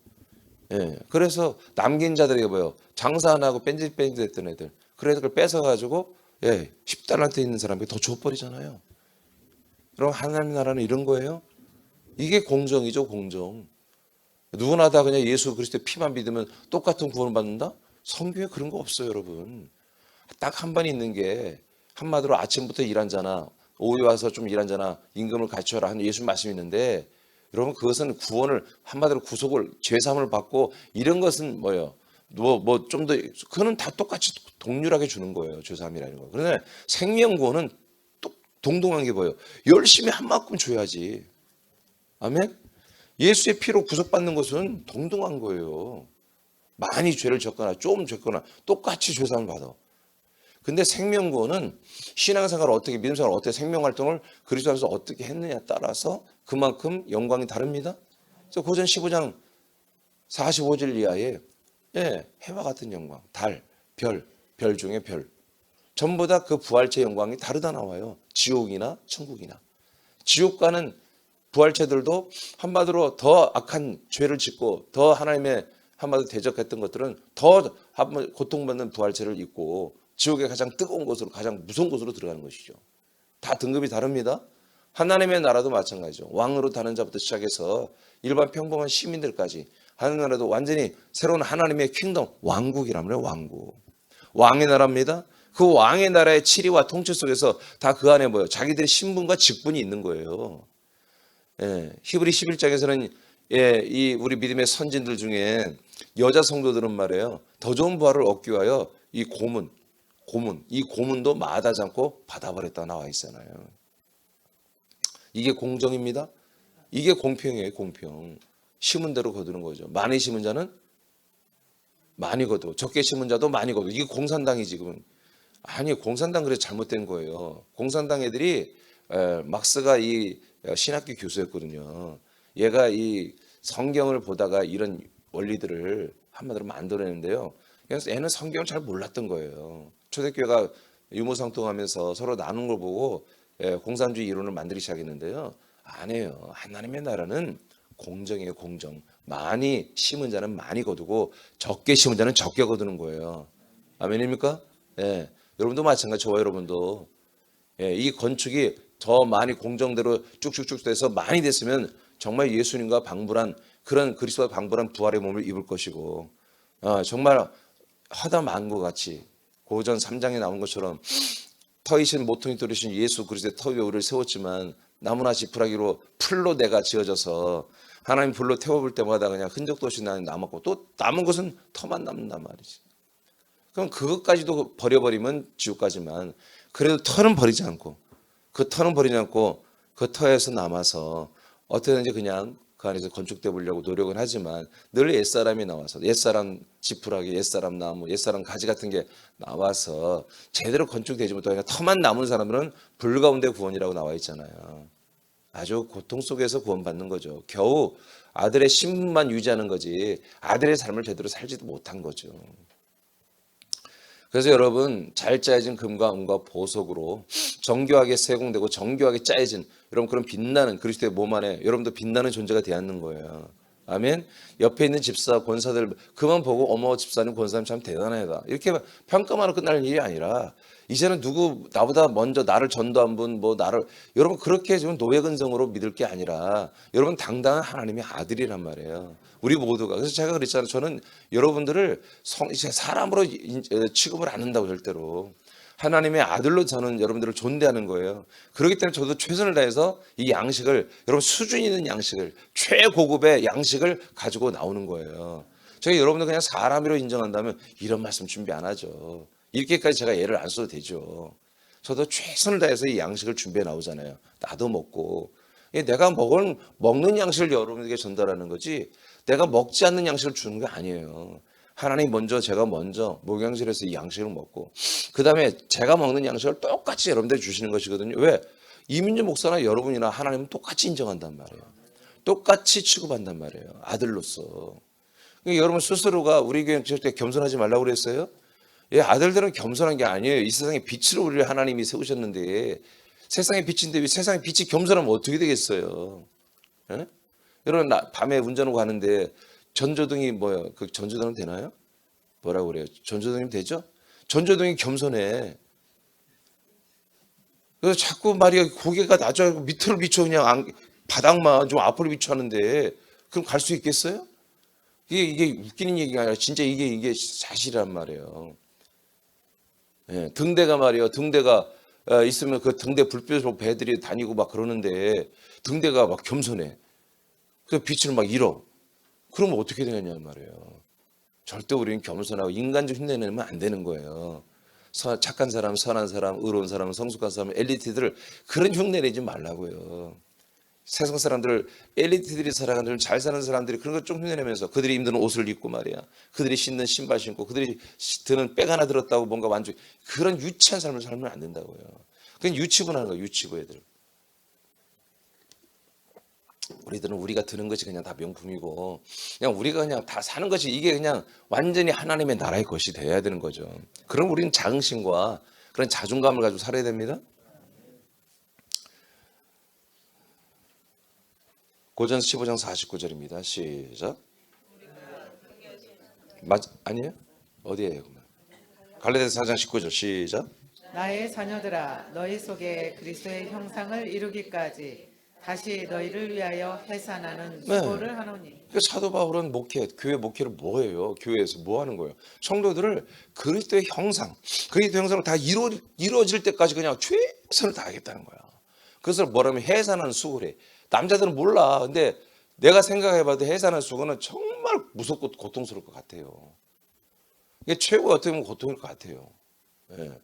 그래서 남긴 자들이 뭐예요? 장사 안 하고 뺀질뺀질 했던 애들. 그래서 그걸 뺏어가지고 10달란트 있는 사람이 더 줘버리잖아요. 그럼 하나님 나라는 이런 거예요? 이게 공정이죠, 공정. 누구나 다 그냥 예수 그리스도의 피만 믿으면 똑같은 구원을 받는다? 성경에 그런 거 없어요, 여러분. 딱 한 번 있는 게 한마디로 아침부터 일한 자나 오후에 와서 좀 일한 자나 임금을 갖춰라 하는 예수 말씀이 있는데 여러분 그것은 구원을 한마디로 구속을 죄사함을 받고 이런 것은 뭐예요? 뭐 좀 더 그거는 다 똑같이 동일하게 주는 거예요. 죄사함이라는 거. 그런데 생명구원은 동등한 게 뭐예요? 열심히 한 만큼 줘야지. 아멘? 예수의 피로 구속받는 것은 동등한 거예요. 많이 죄를 졌거나 좀 졌거나 똑같이 죄사함을 받아. 근데 생명구원은 신앙생활을 어떻게 믿음생활을 어떻게 생명활동을 그리스도 안에서 어떻게 했느냐에 따라서 그만큼 영광이 다릅니다. 그래서 고전 15장 45절 이하에 해와 같은 영광, 달, 별 중에 별 전부 다 그 부활체 영광이 다르다 나와요. 지옥이나 천국이나. 지옥 가는 부활체들도 한마디로 더 악한 죄를 짓고 더 하나님의 한마디로 대적했던 것들은 더 고통받는 부활체를 입고 지옥의 가장 뜨거운 곳으로 가장 무서운 곳으로 들어가는 것이죠. 다 등급이 다릅니다. 하나님의 나라도 마찬가지죠. 왕으로 다는 자부터 시작해서 일반 평범한 시민들까지 하나님 나라도 완전히 새로운 하나님의 킹덤 왕국이란 말이에요. 왕국. 왕의 나라입니다. 그 왕의 나라의 치리와 통치 속에서 다 그 안에 뭐예요? 자기들의 신분과 직분이 있는 거예요. 히브리 11장에서는 이 우리 믿음의 선진들 중에 여자 성도들은 말이에요. 더 좋은 부활을 얻기 위하여 이 고문도 마다하지 않고 받아버렸다 나와 있잖아요. 이게 공정입니다. 이게 공평이에요. 공평. 심은 대로 거두는 거죠. 많이 심은 자는 많이 거두고 적게 심은 자도 많이 거두고. 이게 공산당이 지금. 아니 공산당 그래 잘못된 거예요. 공산당 애들이 막스가 이 신학교 교수였거든요. 얘가 이 성경을 보다가 이런 원리들을 한마디로 만들어내는데요. 그래서 얘는 성경을 잘 몰랐던 거예요. 초대교회가 유무상통하면서 서로 나눈 걸 보고 공산주의 이론을 만들기 시작했는데요. 아니에요. 하나님의 나라는 공정이에요. 공정. 많이 심은 자는 많이 거두고 적게 심은 자는 적게 거두는 거예요. 아멘입니까? 여러분도 마찬가지. 저와 여러분도 이 건축이 더 많이 공정대로 쭉쭉쭉 돼서 많이 됐으면 정말 예수님과 방불한 그런 그리스도와 방불한 부활의 몸을 입을 것이고 정말 하다 만것 같이 고전 3장에 나온 것처럼 터이신 모퉁이 돌이신 예수 그리스도의 터 위에 우리를 세웠지만 나무나 지푸라기로 풀로 내가 지어져서 하나님 불로 태워볼 때마다 그냥 흔적도 없이 남았고 또 남은 것은 터만 남는단 말이지. 그럼 그것까지도 버려버리면 지옥까지만 그래도 터는 버리지 않고 그 터에서 남아서 어떻게든지 그냥 그 안에서 건축돼 보려고 노력은 하지만 늘 옛사람이 나와서 옛사람 지푸라기, 옛사람 나무, 옛사람 가지 같은 게 나와서 제대로 건축되지 못하고 터만 남은 사람들은 불 가운데 구원이라고 나와 있잖아요. 아주 고통 속에서 구원받는 거죠. 겨우 아들의 신분만 유지하는 거지 아들의 삶을 제대로 살지도 못한 거죠. 그래서 여러분 잘 짜여진 금과 은과 보석으로 정교하게 세공되고 정교하게 짜여진 여러분 그런 빛나는 그리스도의 몸 안에 여러분도 빛나는 존재가 되었는 거예요. 아멘. 옆에 있는 집사 권사들 그만 보고 어머 집사님 권사님 참 대단하다 이렇게 평가만 하고 끝날 일이 아니라 이제는 누구 나보다 먼저 나를 전도한 분 뭐 나를 여러분 그렇게 지금 노예근성으로 믿을 게 아니라 여러분 당당한 하나님의 아들이란 말이에요. 우리 모두가. 그래서 제가 그랬잖아요. 저는 여러분들을 사람으로 취급을 안 한다고 절대로. 하나님의 아들로 저는 여러분들을 존대하는 거예요. 그렇기 때문에 저도 최선을 다해서 이 양식을, 여러분 수준 있는 양식을, 최고급의 양식을 가지고 나오는 거예요. 저희 여러분들 그냥 사람으로 인정한다면 이런 말씀 준비 안 하죠. 이렇게까지 제가 예를 안 써도 되죠. 저도 최선을 다해서 이 양식을 준비해 나오잖아요. 나도 먹고. 내가 먹는 양식을 여러분에게 전달하는 거지 내가 먹지 않는 양식을 주는 게 아니에요. 하나님 먼저, 제가 먼저 목양실에서 이 양식을 먹고 그 다음에 제가 먹는 양식을 똑같이 여러분들 주시는 것이거든요. 왜? 이민주 목사나 여러분이나 하나님은 똑같이 인정한단 말이에요. 똑같이 취급한단 말이에요. 아들로서. 그러니까 여러분 스스로가 우리 교회 절대 겸손하지 말라고 그랬어요. 아들들은 겸손한 게 아니에요. 이 세상에 빛으로 우리를 하나님이 세우셨는데 세상의 빛인데 왜 세상의 빛이 겸손하면 어떻게 되겠어요? 예? 여러분 밤에 운전하고 가는데 전조등이 뭐예요? 그 전조등은 되나요? 뭐라고 그래요? 전조등이면 되죠? 전조등이 겸손해. 그래서 자꾸 말이야 고개가 낮아 밑으로 비춰 그냥 바닥만 좀 앞으로 비춰하는데 그럼 갈 수 있겠어요? 이게 웃기는 얘기가 아니라 진짜 이게 사실이란 말이에요. 예, 등대가 말이에요. 등대가 있으면 그 등대 불빛으로 배들이 다니고 막 그러는데 등대가 막 겸손해. 그 빛을 막 잃어. 그러면 어떻게 되느냐 말이에요. 절대 우리는 겸손하고 인간적 흉내내면 안 되는 거예요. 착한 사람, 선한 사람, 의로운 사람, 성숙한 사람, 엘리트들 그런 흉내 내지 말라고요. 세상 사람들, 엘리트들이 살아가는 잘 사는 사람들이 그런 거 좀 흉내내면서 그들이 입는 옷을 입고 말이야. 그들이 신는 신발 신고 그들이 드는 백 하나 들었다고 뭔가 만족. 그런 유치한 삶을 살면 안 된다고요. 그건 유치부하는 거예요. 유치부 애들. 우리들은 우리가 드는 것이 그냥 다 명품이고 그냥 우리가 그냥 다 사는 것이 이게 그냥 완전히 하나님의 나라의 것이 돼야 되는 거죠. 그럼 우리는 자긍심과 그런 자존감을 가지고 살아야 됩니다. 고전서 15장 49절입니다. 시작. 아니에요? 어디에요? 갈라디아서 4장 19절 시작. 나의 자녀들아 너희 속에 그리스도의 형상을 이루기까지 다시 너희를 위하여 해산하는 수고를 하노니. 사도 바울은 교회 목회를 뭐예요? 교회에서 뭐 하는 거예요? 성도들을 그리스도의 형상, 그리스도의 형상을 다 이루어질 때까지 그냥 최선을 다하겠다는 거야. 그것을 뭐라면 해산하는 수고를 해. 남자들은 몰라. 근데 내가 생각해봐도 해산하는 수고는 정말 무섭고 고통스러울 것 같아요. 이게 최고 어떻게 보면 고통일 것 같아요. 예.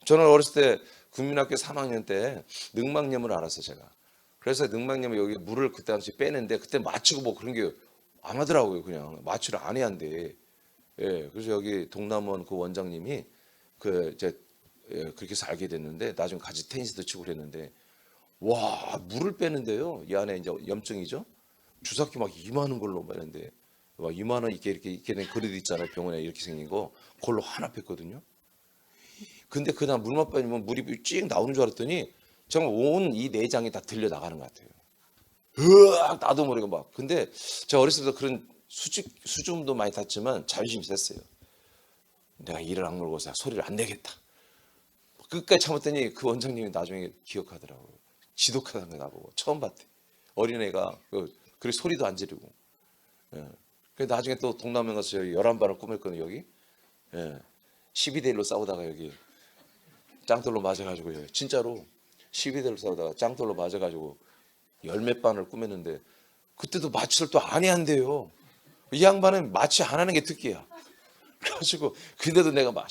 저는 어렸을 때 국민학교 3학년 때 능망염을 알았어요, 제가. 그래서 능망염을 여기 물을 그때 당시 빼는데 그때 맞추고 뭐 그런 게 안 하더라고요. 그냥 마취를 안 해야 한대. 예, 그래서 여기 동남원 그 원장님이 그렇게 해서 알게 됐는데 나중에 같이 테니스도 치고 그랬는데 와 물을 빼는데요. 이 안에 이제 염증이죠. 주사기 막 이만한 걸로 빼는데 막 이만한 이렇게 된 그릇 있잖아요. 병원에 이렇게 생긴 거 그걸로 하나 뺐거든요. 근데 그다음 물만 빼면 물이 쭉 나오는 줄 알았더니 정말 온 이 내장이 다 들려 나가는 것 같아요. 으악 나도 모르게 막. 근데 제가 어렸을 때 그런 수줍음도 많이 탔지만 자존심이 셌어요. 내가 이를 악물고서 소리를 안 내겠다. 끝까지 참았더니 그 원장님이 나중에 기억하더라고요. 지독하다는 거 나보고 처음 봤대. 어린애가 그리고 소리도 안 지르고. 예. 그래서 나중에 또 동남아 가서 11발을 꾸몄거든요. 여기. 예. 12대 1로 싸우다가 여기 짱돌로 맞아가지고 진짜로 12대를 싸우다가 짱돌로 맞아가지고 열몇 반을 꾸몄는데 그때도 마취를 또 안 해야 한대요. 이 양반은 마취 안 하는 게 특기야. 그래가지고 근데도 내가 막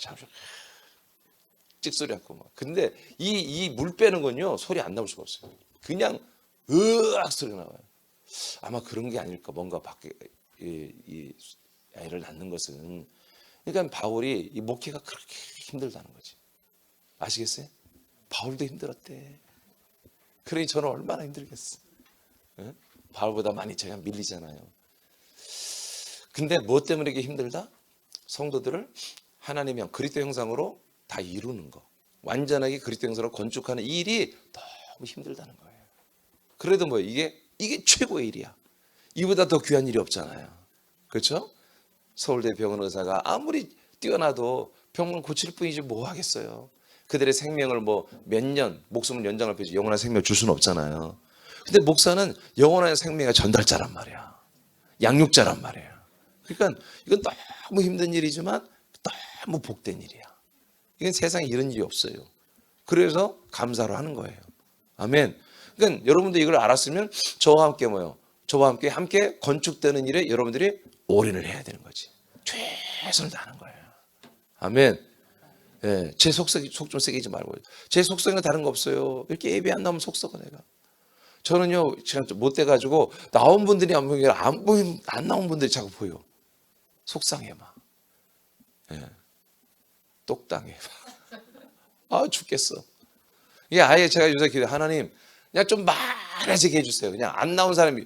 찍소리 하고 막. 근데 이 물 빼는 건요 소리 안 나올 수가 없어요. 그냥 으악 소리가 나와요. 아마 그런 게 아닐까. 뭔가 밖에 이 애를 낳는 것은. 그러니까 바울이 이 목회가 그렇게 힘들다는 거지. 아시겠어요? 바울도 힘들었대. 그러니 저는 얼마나 힘들겠어. 예? 바울보다 많이 제가 밀리잖아요. 근데 무엇 때문에 이게 힘들다? 성도들을 하나님의 그리스도 형상으로 다 이루는 거. 완전하게 그리스도 형상으로 건축하는 이 일이 너무 힘들다는 거예요. 그래도 뭐 이게 최고의 일이야. 이보다 더 귀한 일이 없잖아요. 그렇죠? 서울대 병원 의사가 아무리 뛰어나도 병을 고칠 뿐이지 뭐 하겠어요. 그들의 생명을 뭐 몇 년, 목숨을 연장할 뿐이지 영원한 생명을 줄 수는 없잖아요. 근데 목사는 영원한 생명의 전달자란 말이야. 양육자란 말이야. 그러니까 이건 너무 힘든 일이지만 너무 복된 일이야. 이건 세상에 이런 일이 없어요. 그래서 감사로 하는 거예요. 아멘. 그러니까 여러분도 이걸 알았으면 저와 함께 뭐요? 저와 함께 건축되는 일에 여러분들이 올인을 해야 되는 거지. 최선을 다하는 거예요. 아멘. 예, 제 속 좀 새기지 말고. 제 속성은 다른 거 없어요. 이렇게 예배 안 나오면 속 썩어 내가. 저는요, 지금 못 돼가지고 나온 분들이 안 보이게 안 나온 분들이 자꾸 보여. 속상해 막. 예, 똑당해. 아 죽겠어. 이게 아예 제가 요새 기도 하나님 그냥 좀 많아지게 해주세요. 그냥 안 나온 사람이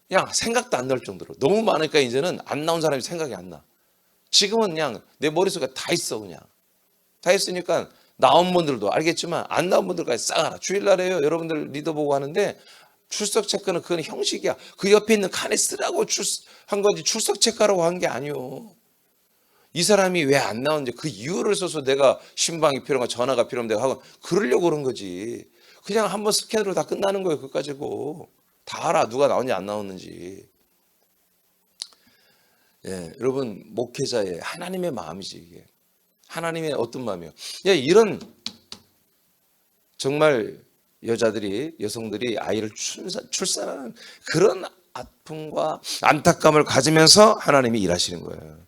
그냥 생각도 안 날 정도로 너무 많으니까 이제는 안 나온 사람이 생각이 안 나. 지금은 그냥 내 머릿속에 다 있어 그냥. 다 있으니까 나온 분들도 알겠지만 안 나온 분들까지 싹 알아. 주일날에요. 여러분들 리더 보고 하는데 출석 체크는 그건 형식이야. 그 옆에 있는 칸에 쓰라고 한 거지 출석 체크하라고 한 게 아니요. 이 사람이 왜 안 나오는지 그 이유를 써서 내가 신방이 필요한가 전화가 필요하면 내가 하고 그러려고 그런 거지. 그냥 한번 스캔으로 다 끝나는 거예요. 그거 가지고. 다 알아. 누가 나오는지 안 나오는지. 예, 여러분 목회자의 하나님의 마음이지 이게. 하나님의 어떤 마음이에요? 야, 이런 정말 여성들이 아이를 출산하는 그런 아픔과 안타까움을 가지면서 하나님이 일하시는 거예요.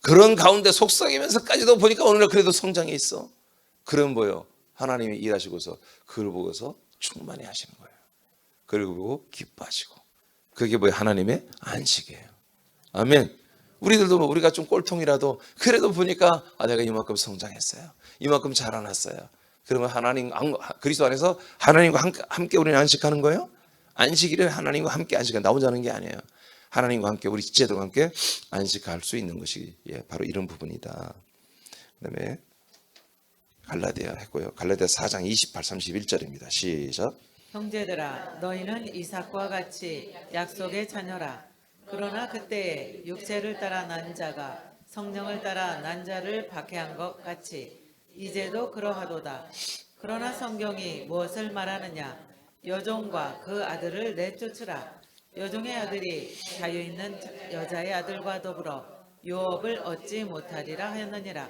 그런 가운데 속삭이면서까지도 보니까 오늘날 그래도 성장해 있어. 그럼 뭐예요? 하나님이 일하시고서 그걸 보고서 충만히 하시는 거예요. 그리고 기뻐하시고. 그게 뭐예요? 하나님의 안식이에요. 아멘. 우리들도 우리가 좀 꼴통이라도 그래도 보니까 내가 이만큼 성장했어요. 이만큼 자라났어요. 그러면 하나님 그리스도 안에서 하나님과 함께 우리는 안식하는 거예요. 안식일은 하나님과 함께 안식하는 나 혼자 하는 게 아니에요. 하나님과 함께 우리 지체들과 함께 안식할 수 있는 것이 바로 이런 부분이다. 그다음에 갈라디아 했고요. 갈라디아 4장 28, 31절입니다. 시작. 형제들아 너희는 이삭과 같이 약속의 자녀라. 그러나 그때에 육체를 따라 난 자가 성령을 따라 난 자를 박해한 것 같이 이제도 그러하도다. 그러나 성경이 무엇을 말하느냐? 여종과 그 아들을 내쫓으라. 여종의 아들이 자유 있는 여자의 아들과 더불어 유업을 얻지 못하리라 하였느니라.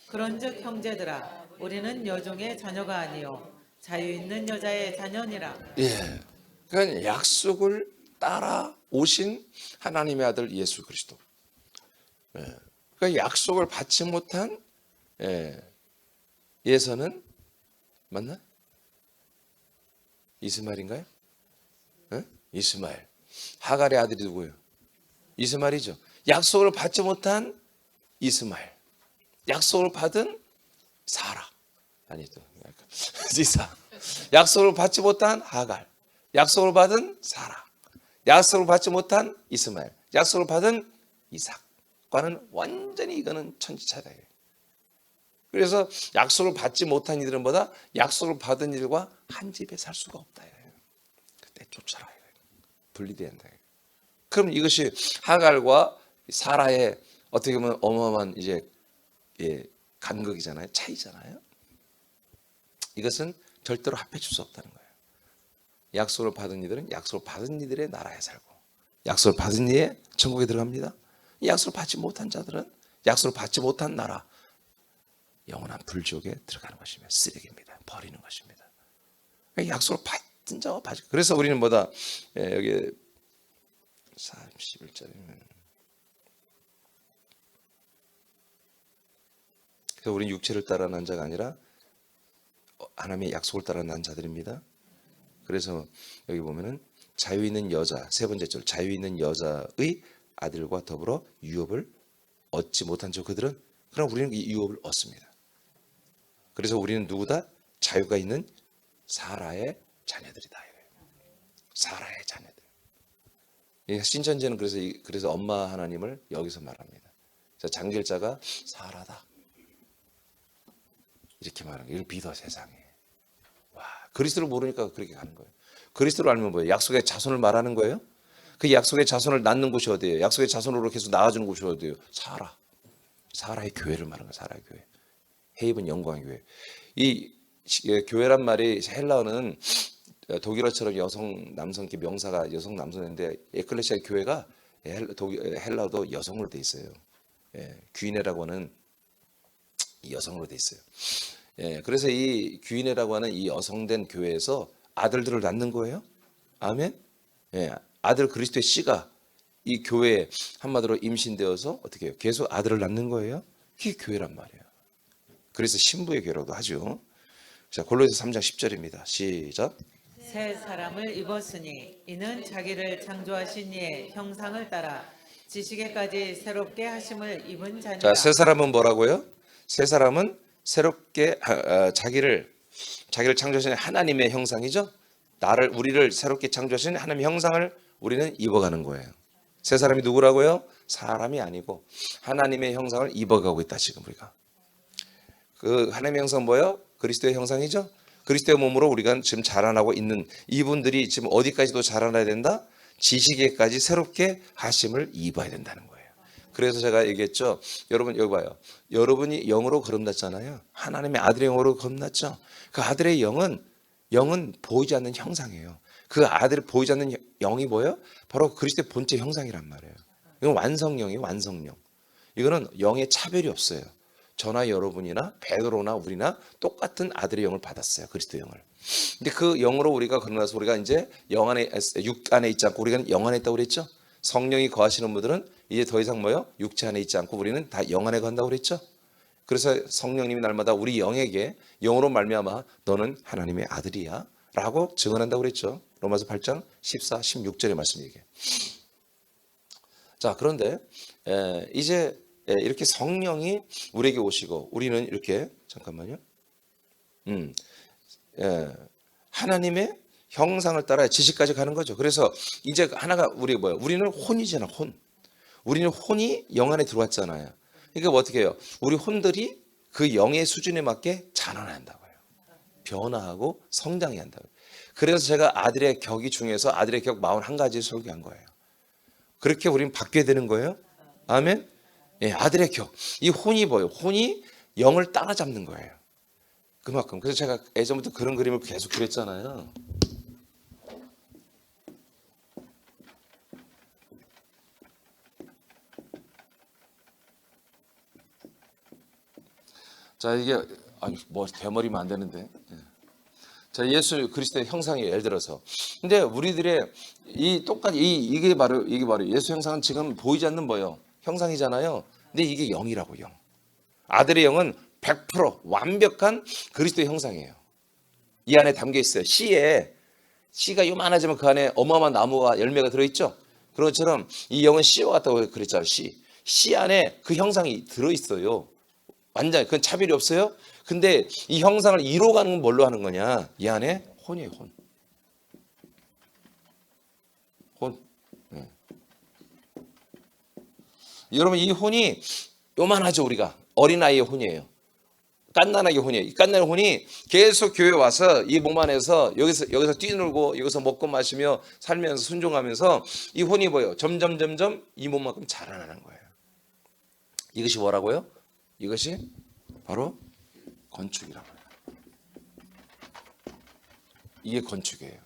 그런즉 형제들아 우리는 여종의 자녀가 아니요 자유 있는 여자의 자녀니라. 예. 그러니까 약속을 따라 오신 하나님의 아들 예수 그리스도. 예. 그러니까 약속을 받지 못한 예서는 맞나? 이스마엘인가요? 예? 이스마엘. 하갈의 아들이 누구예요? 이스마엘이죠. 약속을 받지 못한 이스마엘. 약속을 받은 사라. 아니 또 이삭. 약속을 받지 못한 하갈. 약속을 받은 사라. 약속을 받지 못한 이스마엘. 약속을 받은 이삭과는 완전히 이거는 천지차별이에요. 그래서 약속을 받지 못한 이들보다 약속을 받은 이들과 한 집에 살 수가 없다. 그때 쫓아라. 분리된다. 그럼 이것이 하갈과 사라의 어떻게 보면 어마어마한 이제 간극이잖아요. 차이잖아요. 이것은 절대로 합해줄 수 없다는 거예요. 약속을 받은 이들은 약속을 받은 이들의 나라에 살고 약속을 받은 이의 천국에 들어갑니다. 약속을 받지 못한 자들은 약속을 받지 못한 나라 영원한 불지옥에 들어가는 것입니다. 쓰레기입니다. 버리는 것입니다. 약속을 받은 자와 받지. 그래서 우리는 뭐다? 여기 31절이면 그래서 우리는 육체를 따라 난 자가 아니라 하나님의 약속을 따라 난 자들입니다. 그래서 여기 보면은 자유 있는 여자 세 번째 절 자유 있는 여자의 아들과 더불어 유업을 얻지 못한 저 그들은 그럼 우리는 이 유업을 얻습니다. 그래서 우리는 누구다? 자유가 있는 사라의 자녀들이다. 사라의 자녀들. 신천지는 그래서 엄마 하나님을 여기서 말합니다. 장길자가 사라다. 이렇게 말하는 거예요. 이걸 믿어 세상에. 와, 그리스도를 모르니까 그렇게 가는 거예요. 그리스도를 알면 뭐예요? 약속의 자손을 말하는 거예요? 그 약속의 자손을 낳는 곳이 어디예요? 약속의 자손으로 계속 낳아주는 곳이 어디예요? 사라. 사라의 교회를 말하는 거예요. 사라의 교회. 헤이븐 영광의 교회. 이 교회란 말이 헬라어는 독일어처럼 여성 남성께 명사가 여성 남성인데 에클레시아 교회가 헬라어도 여성으로 돼 있어요. 귀네라고 하는 여성으로 돼 있어요. 예, 그래서 이 귀인회라고 하는 이 여성된 교회에서 아들들을 낳는 거예요. 아멘. 예, 아들 그리스도의 씨가 이 교회에 한마디로 임신되어서 어떻게 해요? 계속 아들을 낳는 거예요. 그게 교회란 말이에요. 그래서 신부의 교회라고도 하죠. 자, 골로새서 3장 10절입니다. 시작. 새 사람을 입었으니 이는 자기를 창조하신 이의 형상을 따라 지식에까지 새롭게 하심을 입은 자니라. 자, 새 사람은 뭐라고요? 새 사람은 새롭게 자기를 창조하신 하나님의 형상이죠. 우리를 새롭게 창조하신 하나님의 형상을 우리는 입어가는 거예요. 새 사람이 누구라고요? 사람이 아니고 하나님의 형상을 입어가고 있다 지금 우리가. 그 하나님의 형상은 뭐예요? 그리스도의 형상이죠. 그리스도의 몸으로 우리가 지금 자라나고 있는 이분들이 지금 어디까지도 자라나야 된다? 지식에까지 새롭게 하심을 입어야 된다는 거예요. 그래서 제가 얘기했죠. 여러분 여기 봐요. 여러분이 영으로 거듭났잖아요. 하나님의 아들의 영으로 거듭났죠. 그 아들의 영은 보이지 않는 형상이에요. 그 아들이 보이지 않는 영이 뭐예요? 바로 그리스도의 본체 형상이란 말이에요. 이건 완성령이에요. 완성령. 이거는 영의 차별이 없어요. 저나 여러분이나 베드로나 우리나 똑같은 아들의 영을 받았어요. 그리스도 영을. 근데 그 영으로 우리가 거듭나서 우리가 이제 육 안에 있지 않고 우리가 영 안에 있다고 그랬죠. 성령이 거하시는 분들은 이제 더 이상 뭐요? 육체 안에 있지 않고 우리는 다 영 안에 간다고 그랬죠. 그래서 성령님이 날마다 우리 영에게 영으로 말미암아 너는 하나님의 아들이야 라고 증언한다고 그랬죠. 로마서 8장 14, 16절의 말씀 얘기해요. 자, 그런데 이제 이렇게 성령이 우리에게 오시고 우리는 이렇게 잠깐만요. 하나님의 형상을 따라 지식까지 가는 거죠. 그래서 이제 하나가 우리가 뭐야? 우리는 혼이잖아, 혼. 우리는 혼이 영 안에 들어왔잖아요. 그러니까 뭐 어떻게 해요? 우리 혼들이 그 영의 수준에 맞게 자라나야 한다고요. 변화하고 성장해야 한다고요. 그래서 제가 아들의 격이 중에서 아들의 격 41가지를 설교한 거예요. 그렇게 우리는 바뀌어야 되는 거예요. 아멘. 예, 아들의 격. 이 혼이 뭐예요? 혼이 영을 따라잡는 거예요. 그만큼. 그래서 제가 예전부터 그런 그림을 계속 그렸잖아요. 자, 이게 뭐 대머리면 안 되는데. 자, 예수 그리스도의 형상이에요. 예를 들어서. 근데 우리들의 똑같이 이게 바로 예수 형상은 지금 보이지 않는 뭐예요? 형상이잖아요. 근데 이게 영이라고 영. 아들의 영은 100% 완벽한 그리스도의 형상이에요. 이 안에 담겨 있어요. 씨가 요만하지만 그 안에 어마어마한 나무와 열매가 들어있죠. 그런 것처럼 이 영은 씨와 같다고 그랬잖아요. 씨 안에 그 형상이 들어있어요. 완전히 그건 차별이 없어요. 근데 이 형상을 이뤄가는 건 뭘로 하는 거냐? 이 안에 혼이에요. 혼. 네. 여러분 이 혼이 요만하죠. 우리가 어린아이의 혼이에요. 갓난아기 혼이에요. 이 갓난 혼이 계속 교회 와서 이 몸 안에서 여기서 뛰놀고 여기서 먹고 마시며 살면서 순종하면서 이 혼이 뭐예요? 점점 이 몸만큼 자라나는 거예요. 이것이 뭐라고요? 이것이 바로 건축이라고 해요. 이게 건축이에요.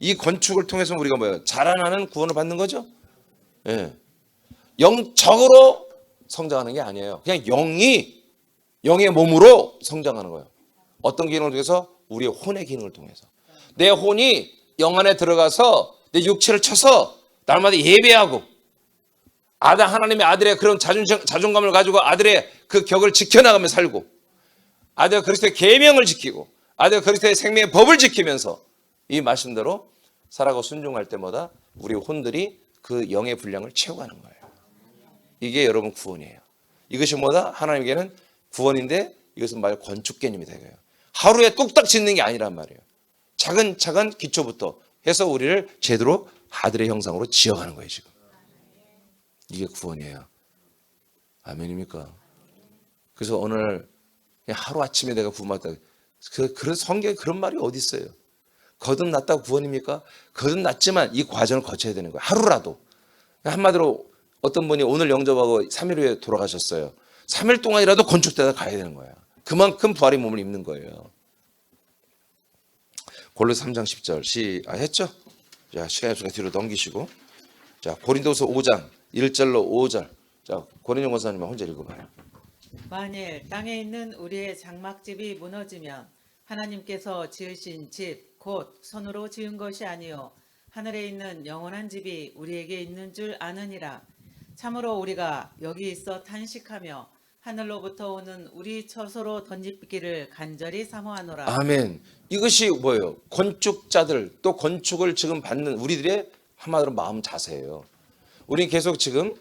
이 건축을 통해서 우리가 뭐예요? 자라나는 구원을 받는 거죠. 예. 영적으로 성장하는 게 아니에요. 그냥 영의 몸으로 성장하는 거예요. 어떤 기능을 통해서? 우리의 혼의 기능을 통해서. 내 혼이 영 안에 들어가서 내 육체를 쳐서 날마다 예배하고 하나님의 아들의 그런 자존감을 가지고 아들의 그 격을 지켜나가며 살고 아들 그리스도의 계명을 지키고 아들 그리스도의 생명의 법을 지키면서 이 말씀대로 살아가고 순종할 때마다 우리 혼들이 그 영의 분량을 채워가는 거예요. 이게 여러분 구원이에요. 이것이 뭐다? 하나님께는 구원인데 이것은 말 건축 개념이다 이거예요. 하루에 뚝딱 짓는 게 아니란 말이에요. 차근차근 기초부터 해서 우리를 제대로 아들의 형상으로 지어가는 거예요 지금. 이게 구원이에요. 아멘입니까? 그래서 오늘 그냥 하루아침에 내가 구원받다. 그런 성경에 그런 말이 어디 있어요? 거듭났다고 구원입니까? 거듭났지만 이 과정을 거쳐야 되는 거예요. 하루라도. 한마디로 어떤 분이 오늘 영접하고 3일 후에 돌아가셨어요. 3일 동안이라도 건축되다 가야 되는 거예요. 그만큼 부활의 몸을 입는 거예요. 골로새 3장 10절 했죠? 자, 시간이 없으니까 뒤로 넘기시고 자, 고린도서 5장 1절로 5절 자, 고린영 권사님 혼자 읽어봐요. 만일 땅에 있는 우리의 장막집이 무너지면 하나님께서 지으신 집 곧 손으로 지은 것이 아니요 하늘에 있는 영원한 집이 우리에게 있는 줄 아느니라. 참으로 우리가 여기 있어 탄식하며 하늘로부터 오는 우리 처소로 던지기를 간절히 사모하노라. 아멘. 이것이 뭐예요? 건축자들 또 건축을 지금 받는 우리들의 한마디로 마음 자세예요. 우리는 계속 지금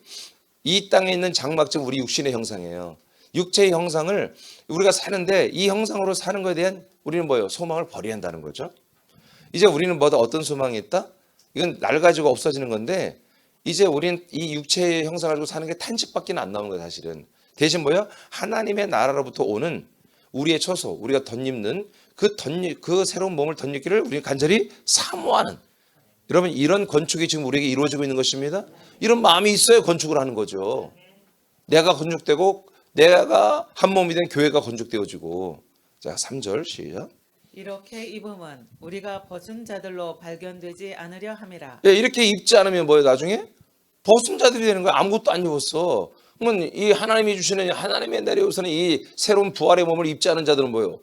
이 땅에 있는 장막집 우리 육신의 형상이에요. 육체의 형상을 우리가 사는데 이 형상으로 사는 것에 대한 우리는 뭐예요? 소망을 버려야 한다는 거죠. 이제 우리는 뭐다 어떤 소망이 있다? 이건 낡아지고 없어지는 건데 이제 우리는 이 육체의 형상을 가지고 사는 게 탄식밖에 안 나오는 거예요, 사실은. 대신 뭐야? 하나님의 나라로부터 오는 우리의 처소, 우리가 덧입는 그 새로운 몸을 덧입기를 우리는 간절히 사모하는. 여러분 이런 건축이 지금 우리에게 이루어지고 있는 것입니다. 이런 마음이 있어야 건축을 하는 거죠. 내가 건축되고 내가 한 몸이 된 교회가 건축되어지고. 자, 3절 시작. 이렇게 입음은 우리가 벗은 자들로 발견되지 않으려 함이라. 예, 이렇게 입지 않으면 뭐예요? 나중에 벗은 자들이 되는 거야. 아무것도 안 입었어. 그러면 이 하나님이 주시는 하나님의 내려오서는 이 새로운 부활의 몸을 입지 않은 자들은 뭐예요?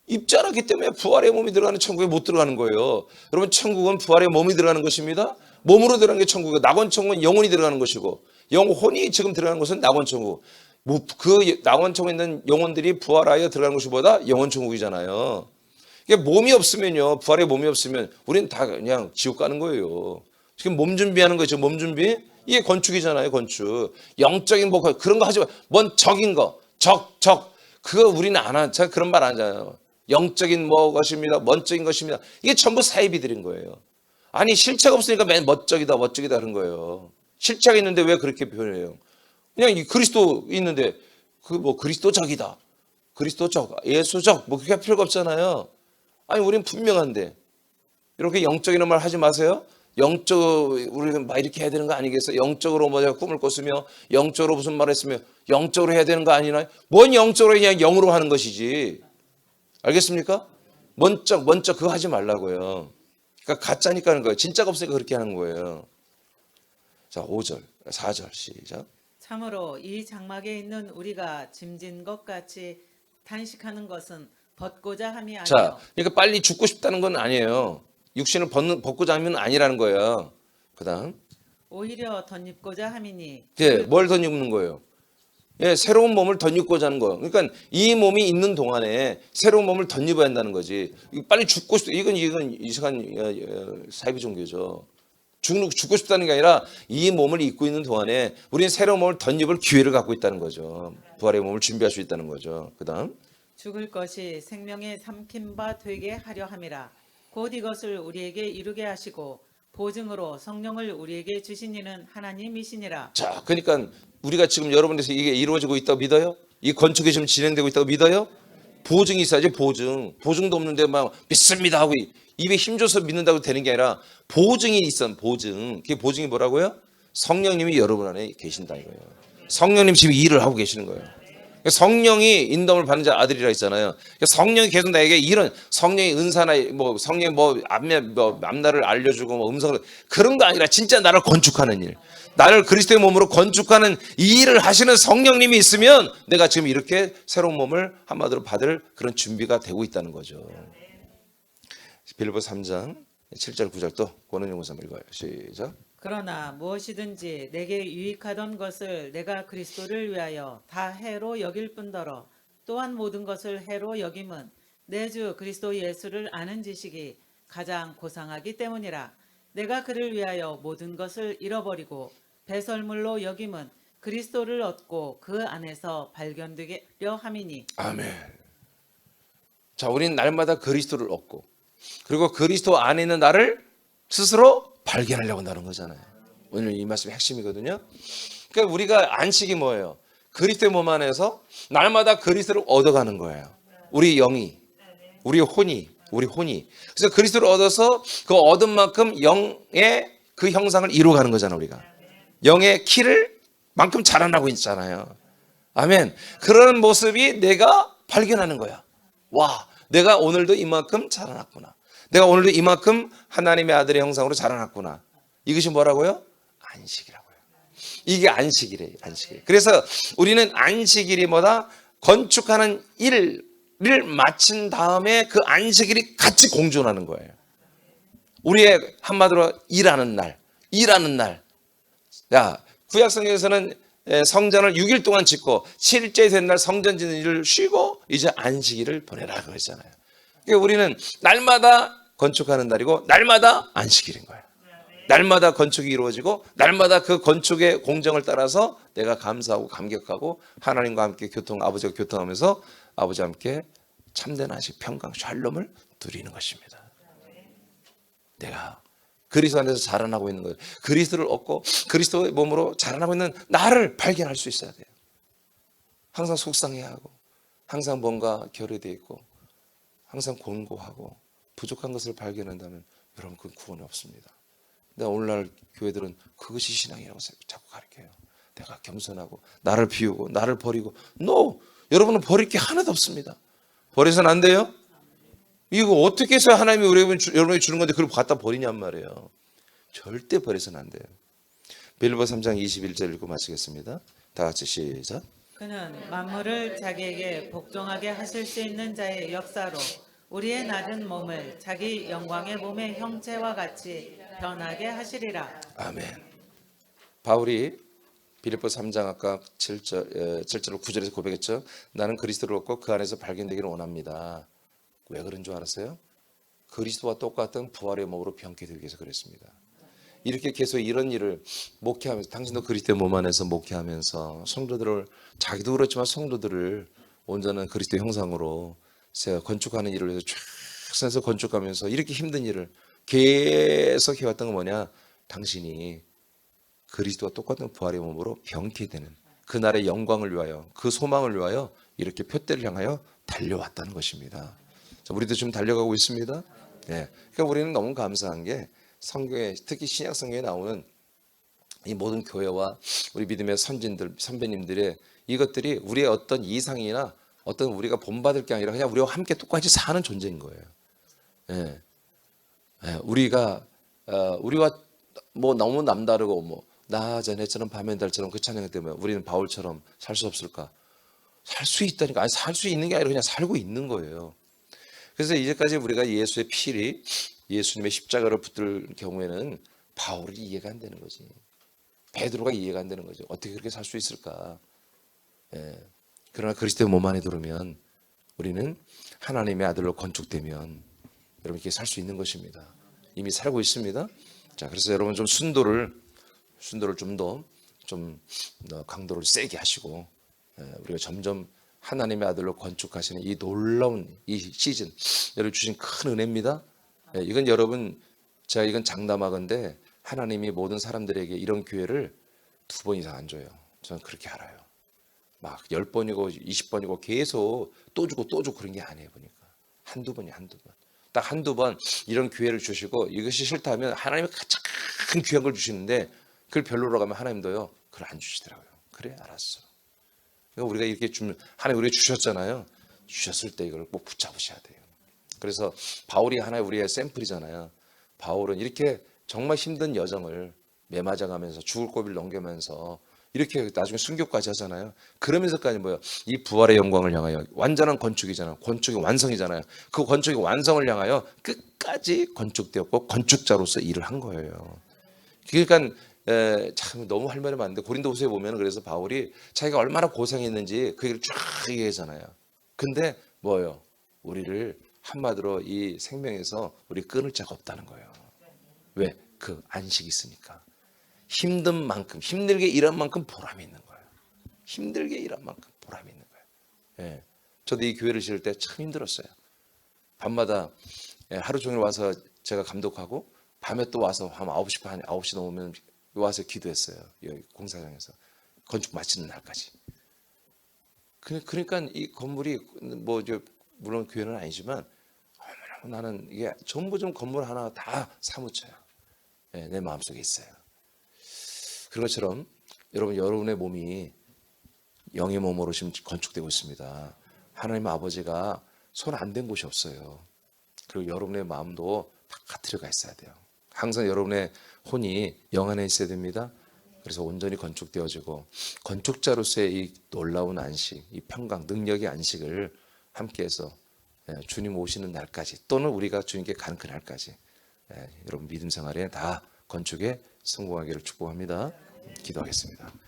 입지 않았기 때문에 부활의 몸이 들어가는 천국에 못 들어가는 거예요. 여러분 천국은 부활의 몸이 들어가는 것입니다. 몸으로 들어가는 게 천국이고 낙원 천국은 영혼이 들어가는 것이고 영혼이 지금 들어가는 것은 낙원 천국. 그 낙원 천국에 있는 영혼들이 부활하여 들어가는 것이 보다 영혼 천국이잖아요. 이게 몸이 없으면요, 부활의 몸이 없으면 우리는 다 그냥 지옥 가는 거예요. 지금 몸 준비하는 거죠. 몸 준비. 이게 건축이잖아요. 건축. 영적인 뭐 그런 거 하지 마. 뭔 적인 거, 적 그거 우리는 안 하잖아요. 그런 말 안 하잖아요. 영적인 뭐 것입니다. 먼적인 것입니다. 이게 전부 사이비들인 거예요. 아니 실체가 없으니까 맨 멋적이다 그런 거예요. 실체가 있는데 왜 그렇게 표현해요? 그냥 이 그리스도 있는데 그 뭐 그리스도적이다, 그리스도적, 예수적 뭐 그렇게 할 필요가 없잖아요. 아니 우리는 분명한데 이렇게 영적인 말 하지 마세요. 영적 우리는 막 이렇게 해야 되는 거 아니겠어요? 영적으로 뭐 꿈을 꿨으며 영적으로 무슨 말을 했으며 영적으로 해야 되는 거 아니나요? 뭔 영적으로 그냥 영으로 하는 것이지. 알겠습니까? 먼저 그거 하지 말라고요. 그러니까 가짜니까 하는 거예요. 진짜가 없으니까 그렇게 하는 거예요. 자, 5절, 4절 시작. 참으로 이 장막에 있는 우리가 짐진 것 같이 탄식하는 것은 벗고자 함이 자, 아니요 그러니까 빨리 죽고 싶다는 건 아니에요. 육신을 벗고자 하면 아니라는 거예요. 그다음, 오히려 덧입고자 함이니 예, 뭘 덧입는 거예요? 예, 새로운 몸을 덧입고자 하는 거예요. 그러니까 이 몸이 있는 동안에 새로운 몸을 덧입어야 한다는 거지. 빨리 죽고 싶다. 이건 이상한 사이비 종교죠. 죽고 싶다는 게 아니라 이 몸을 입고 있는 동안에 우리는 새로운 몸을 덧입을 기회를 갖고 있다는 거죠. 부활의 몸을 준비할 수 있다는 거죠. 그다음, 죽을 것이 생명의 삼킨 바 되게 하려 함이라. 곧 이것을 우리에게 이루게 하시고 보증으로 성령을 우리에게 주신 이는 하나님이시니라. 자, 그러니까 우리가 지금 여러분들에서 이게 이루어지고 있다고 믿어요? 이 건축이 지금 진행되고 있다고 믿어요? 보증이 있어야지. 보증도 없는데 막 믿습니다 하고 입에 힘줘서 믿는다고 되는 게 아니라 보증이 있어. 보증. 그게 보증이 뭐라고요? 성령님이 여러분 안에 계신다 이거예요. 성령님 지금 일을 하고 계시는 거예요. 성령이 인도를 받는 자 아들이라 했잖아요. 성령이 계속 나에게 이런 성령의 은사나 뭐 성령 뭐 앞날을 알려주고 뭐 음성을 그런 거 아니라 진짜 나를 건축하는 일, 나를 그리스도의 몸으로 건축하는 이 일을 하시는 성령님이 있으면 내가 지금 이렇게 새로운 몸을 한마디로 받을 그런 준비가 되고 있다는 거죠. 빌립보 3장 7절 9절 또 권은영 목사 읽어요. 시작. 그러나 무엇이든지 내게 유익하던 것을 내가 그리스도를 위하여 다 해로 여길 뿐더러 또한 모든 것을 해로 여김은 내 주 그리스도 예수를 아는 지식이 가장 고상하기 때문이라. 내가 그를 위하여 모든 것을 잃어버리고 배설물로 여김은 그리스도를 얻고 그 안에서 발견되려 함이니. 아멘. 자, 우리는 날마다 그리스도를 얻고 그리고 그리스도 안에 있는 나를 스스로 발견하려고 한다는 거잖아요. 오늘 이 말씀의 핵심이거든요. 그러니까 우리가 안식이 뭐예요? 그리스도의 몸 안에서 날마다 그리스도를 얻어가는 거예요. 우리 영이, 우리 혼이. 그래서 그리스도를 얻어서 그 얻은 만큼 영의 그 형상을 이루어가는 거잖아요. 우리가 영의 키를 만큼 자라나고 있잖아요. 아멘. 그런 모습이 내가 발견하는 거야. 와, 내가 오늘도 이만큼 자라났구나. 내가 오늘도 이만큼 하나님의 아들의 형상으로 자라났구나. 이것이 뭐라고요? 안식이라고요. 이게 안식일이에요. 안식일. 그래서 우리는 안식일이 뭐다? 건축하는 일을 마친 다음에 그 안식일이 같이 공존하는 거예요. 우리의 한마디로 일하는 날. 야, 구약성경에서는 성전을 6일 동안 짓고 7일째 된 날 성전 짓는 일을 쉬고 이제 안식일을 보내라 그랬잖아요. 그러니까 우리는 날마다 건축하는 날이고 날마다 안식일인 거예요. 날마다 건축이 이루어지고 날마다 그 건축의 공정을 따라서 내가 감사하고 감격하고 하나님과 함께 아버지와 교통하면서 아버지와 함께 참된 안식, 평강, 샬롬을 누리는 것입니다. 내가 그리스도 안에서 자라나고 있는 거예요. 그리스도를 얻고 그리스도의 몸으로 자라나고 있는 나를 발견할 수 있어야 돼요. 항상 속상해야 하고 항상 뭔가 결여되어 있고 항상 곤고하고 부족한 것을 발견한다면 여러분 그 구원이 없습니다. 근데 오늘날 교회들은 그것이 신앙이라고 자꾸 가르쳐요. 내가 겸손하고 나를 비우고 나를 버리고 여러분은 버릴 게 하나도 없습니다. 버려서는 안 돼요. 이거 어떻게 해서 하나님이 여러분에게 주는 건데 그걸 갖다 버리냔 말이에요. 절대 버려서는 안 돼요. 빌립보 3장 21절 읽고 마치겠습니다. 다 같이 시작. 그는 만물을 자기에게 복종하게 하실 수 있는 자의 역사로 우리의 낮은 몸을 자기 영광의 몸의 형체와 같이 변하게 하시리라. 아멘. 바울이 빌립보 3장 아까 7절 9절에서 고백했죠. 나는 그리스도를 얻고 그 안에서 발견되기를 원합니다. 왜 그런 줄 알았어요? 그리스도와 똑같은 부활의 몸으로 변케되기 위해서 그랬습니다. 이렇게 계속 이런 일을 목회하면서 당신도 그리스도의 몸 안에서 목회하면서 성도들을 자기도 그렇지만 성도들을 온전한 그리스도의 형상으로 제가 건축하는 일을 위해서 최선에서 건축하면서 이렇게 힘든 일을 계속 해왔던 건 뭐냐? 당신이 그리스도와 똑같은 부활의 몸으로 변케되는 그날의 영광을 위하여 그 소망을 위하여 이렇게 표대를 향하여 달려왔다는 것입니다. 자, 우리도 지금 달려가고 있습니다. 네. 그러니까 우리는 너무 감사한 게 성경에 특히 신약 성경에 나오는 이 모든 교회와 우리 믿음의 선배님들의 이것들이 우리의 어떤 이상이나 어떤 우리가 본받을 게 아니라 그냥 우리와 함께 똑같이 사는 존재인 거예요. 예. 예. 우리와 뭐 너무 남다르고 뭐 나 전에처럼 밤엔 달처럼 그 찬양 때문에 우리는 바울처럼 살 수 없을까? 살 수 있다니까. 아니 살 수 있는 게 아니라 그냥 살고 있는 거예요. 그래서 이제까지 우리가 예수의 피리, 예수님의 십자가를 붙들 경우에는 바울이 이해가 안 되는 거지. 베드로가 이해가 안 되는 거죠. 어떻게 그렇게 살 수 있을까? 예. 그러나 그리스도의 몸 안에 들어오면 우리는 하나님의 아들로 건축되면 여러분 이렇게 살 수 있는 것입니다. 이미 살고 있습니다. 자, 그래서 여러분 좀 순도를 좀 더 강도를 세게 하시고 우리가 점점 하나님의 아들로 건축하시는 이 놀라운 이 시즌 여러분 주신 큰 은혜입니다. 이건 여러분 제가 이건 장담하건대 하나님이 모든 사람들에게 이런 기회를 2번 이상 안 줘요. 저는 그렇게 알아요. 막 10번이고 20번이고 계속 또 주고 그런 게 아니에요. 보니까 한두 번이 한두 번. 딱 한두 번 이런 기회를 주시고 이것이 싫다면 하나님이 가장 큰 귀한 걸 주시는데 그걸 별로로 가면 하나님도요 그걸 안 주시더라고요. 그래 알았어. 그러니까 우리가 이렇게 하나님 우리가 주셨잖아요. 주셨을 때 이걸 꼭 붙잡으셔야 돼요. 그래서 바울이 하나의 우리의 샘플이잖아요. 바울은 이렇게 정말 힘든 여정을 매맞아가면서 죽을 고비를 넘기면서 이렇게 나중에 순교까지 하잖아요. 그러면서까지 뭐예요? 이 부활의 영광을 향하여 완전한 건축이잖아요. 건축의 완성이잖아요. 그 건축의 완성을 향하여 끝까지 건축되었고 건축자로서 일을 한 거예요. 그러니까 참 너무 할 말이 많은데 고린도후서에 보면 그래서 바울이 자기가 얼마나 고생했는지 그 얘기를 쫙 얘기하잖아요. 근데 뭐예요? 우리를 한마디로 이 생명에서 우리 끊을 자가 없다는 거예요. 왜? 그 안식이 있으니까. 힘든 만큼 힘들게 일한 만큼 보람이 있는 거예요. 힘들게 일한 만큼 보람이 있는 거예요. 예. 저도 이 교회를 지을 때 참 힘들었어요. 밤마다 하루 종일 와서 제가 감독하고 밤에 또 와서 한 9시 반, 9시 넘으면 와서 기도했어요. 여기 공사장에서 건축 마치는 날까지. 그러니까 이 건물이 뭐 물론 교회는 아니지만 나는 이게 전부 좀 건물 하나 다 사무쳐요. 예, 내 마음속에 있어요. 그런 것처럼 여러분의 몸이 영의 몸으로 지금 건축되고 있습니다. 하나님 아버지가 손 안 댄 곳이 없어요. 그리고 여러분의 마음도 다 들어가 있어야 돼요. 항상 여러분의 혼이 영 안에 있어야 됩니다. 그래서 온전히 건축되어지고 건축자로서의 이 놀라운 안식, 이 평강, 능력의 안식을 함께해서 주님 오시는 날까지 또는 우리가 주님께 가는 그날까지 여러분 믿음 생활에 다 건축에 성공하기를 축복합니다. 기도하겠습니다.